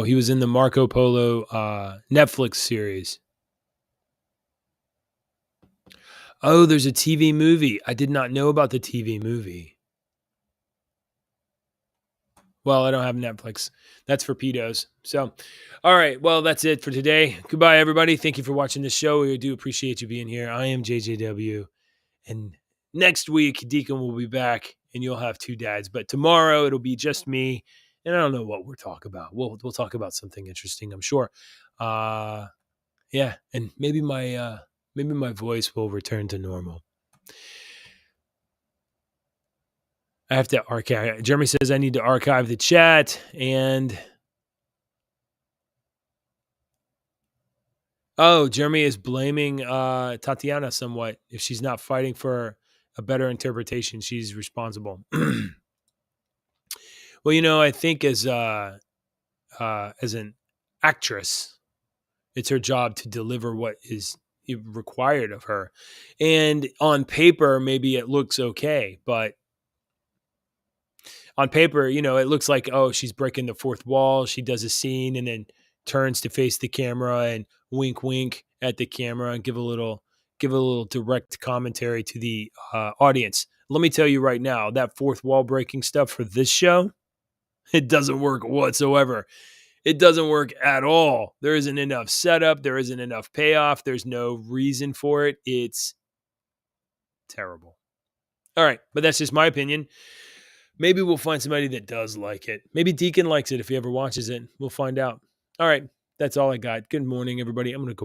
He was in the Marco Polo Netflix series. Oh, there's a TV movie. I did not know about the TV movie. Well, I don't have Netflix. That's for pedos. So, all right. Well, that's it for today. Goodbye, everybody. Thank you for watching this show. We do appreciate you being here. I am JJW. And next week, Deacon will be back and you'll have two dads. But tomorrow, it'll be just me. And I don't know what we'll talk about. We'll talk about something interesting, I'm sure. Yeah. And maybe my voice will return to normal. I have to archive. Jeremy says I need to archive the chat. And Jeremy is blaming Tatiana somewhat. If she's not fighting for a better interpretation, she's responsible. Well, I think as an actress, it's her job to deliver what is required of her. And on paper, maybe it looks okay, but on paper, it looks like, she's breaking the fourth wall. She does a scene and then turns to face the camera and wink, wink at the camera and give a little direct commentary to the audience. let me tell you right now, that fourth wall breaking stuff for this show, it doesn't work whatsoever. It doesn't work at all. There isn't enough setup. There isn't enough payoff. There's no reason for it. It's terrible. All right, but that's just my opinion. Maybe we'll find somebody that does like it. Maybe Deacon likes it if he ever watches it. We'll find out. All right, that's all I got. Good morning, everybody. I'm going to go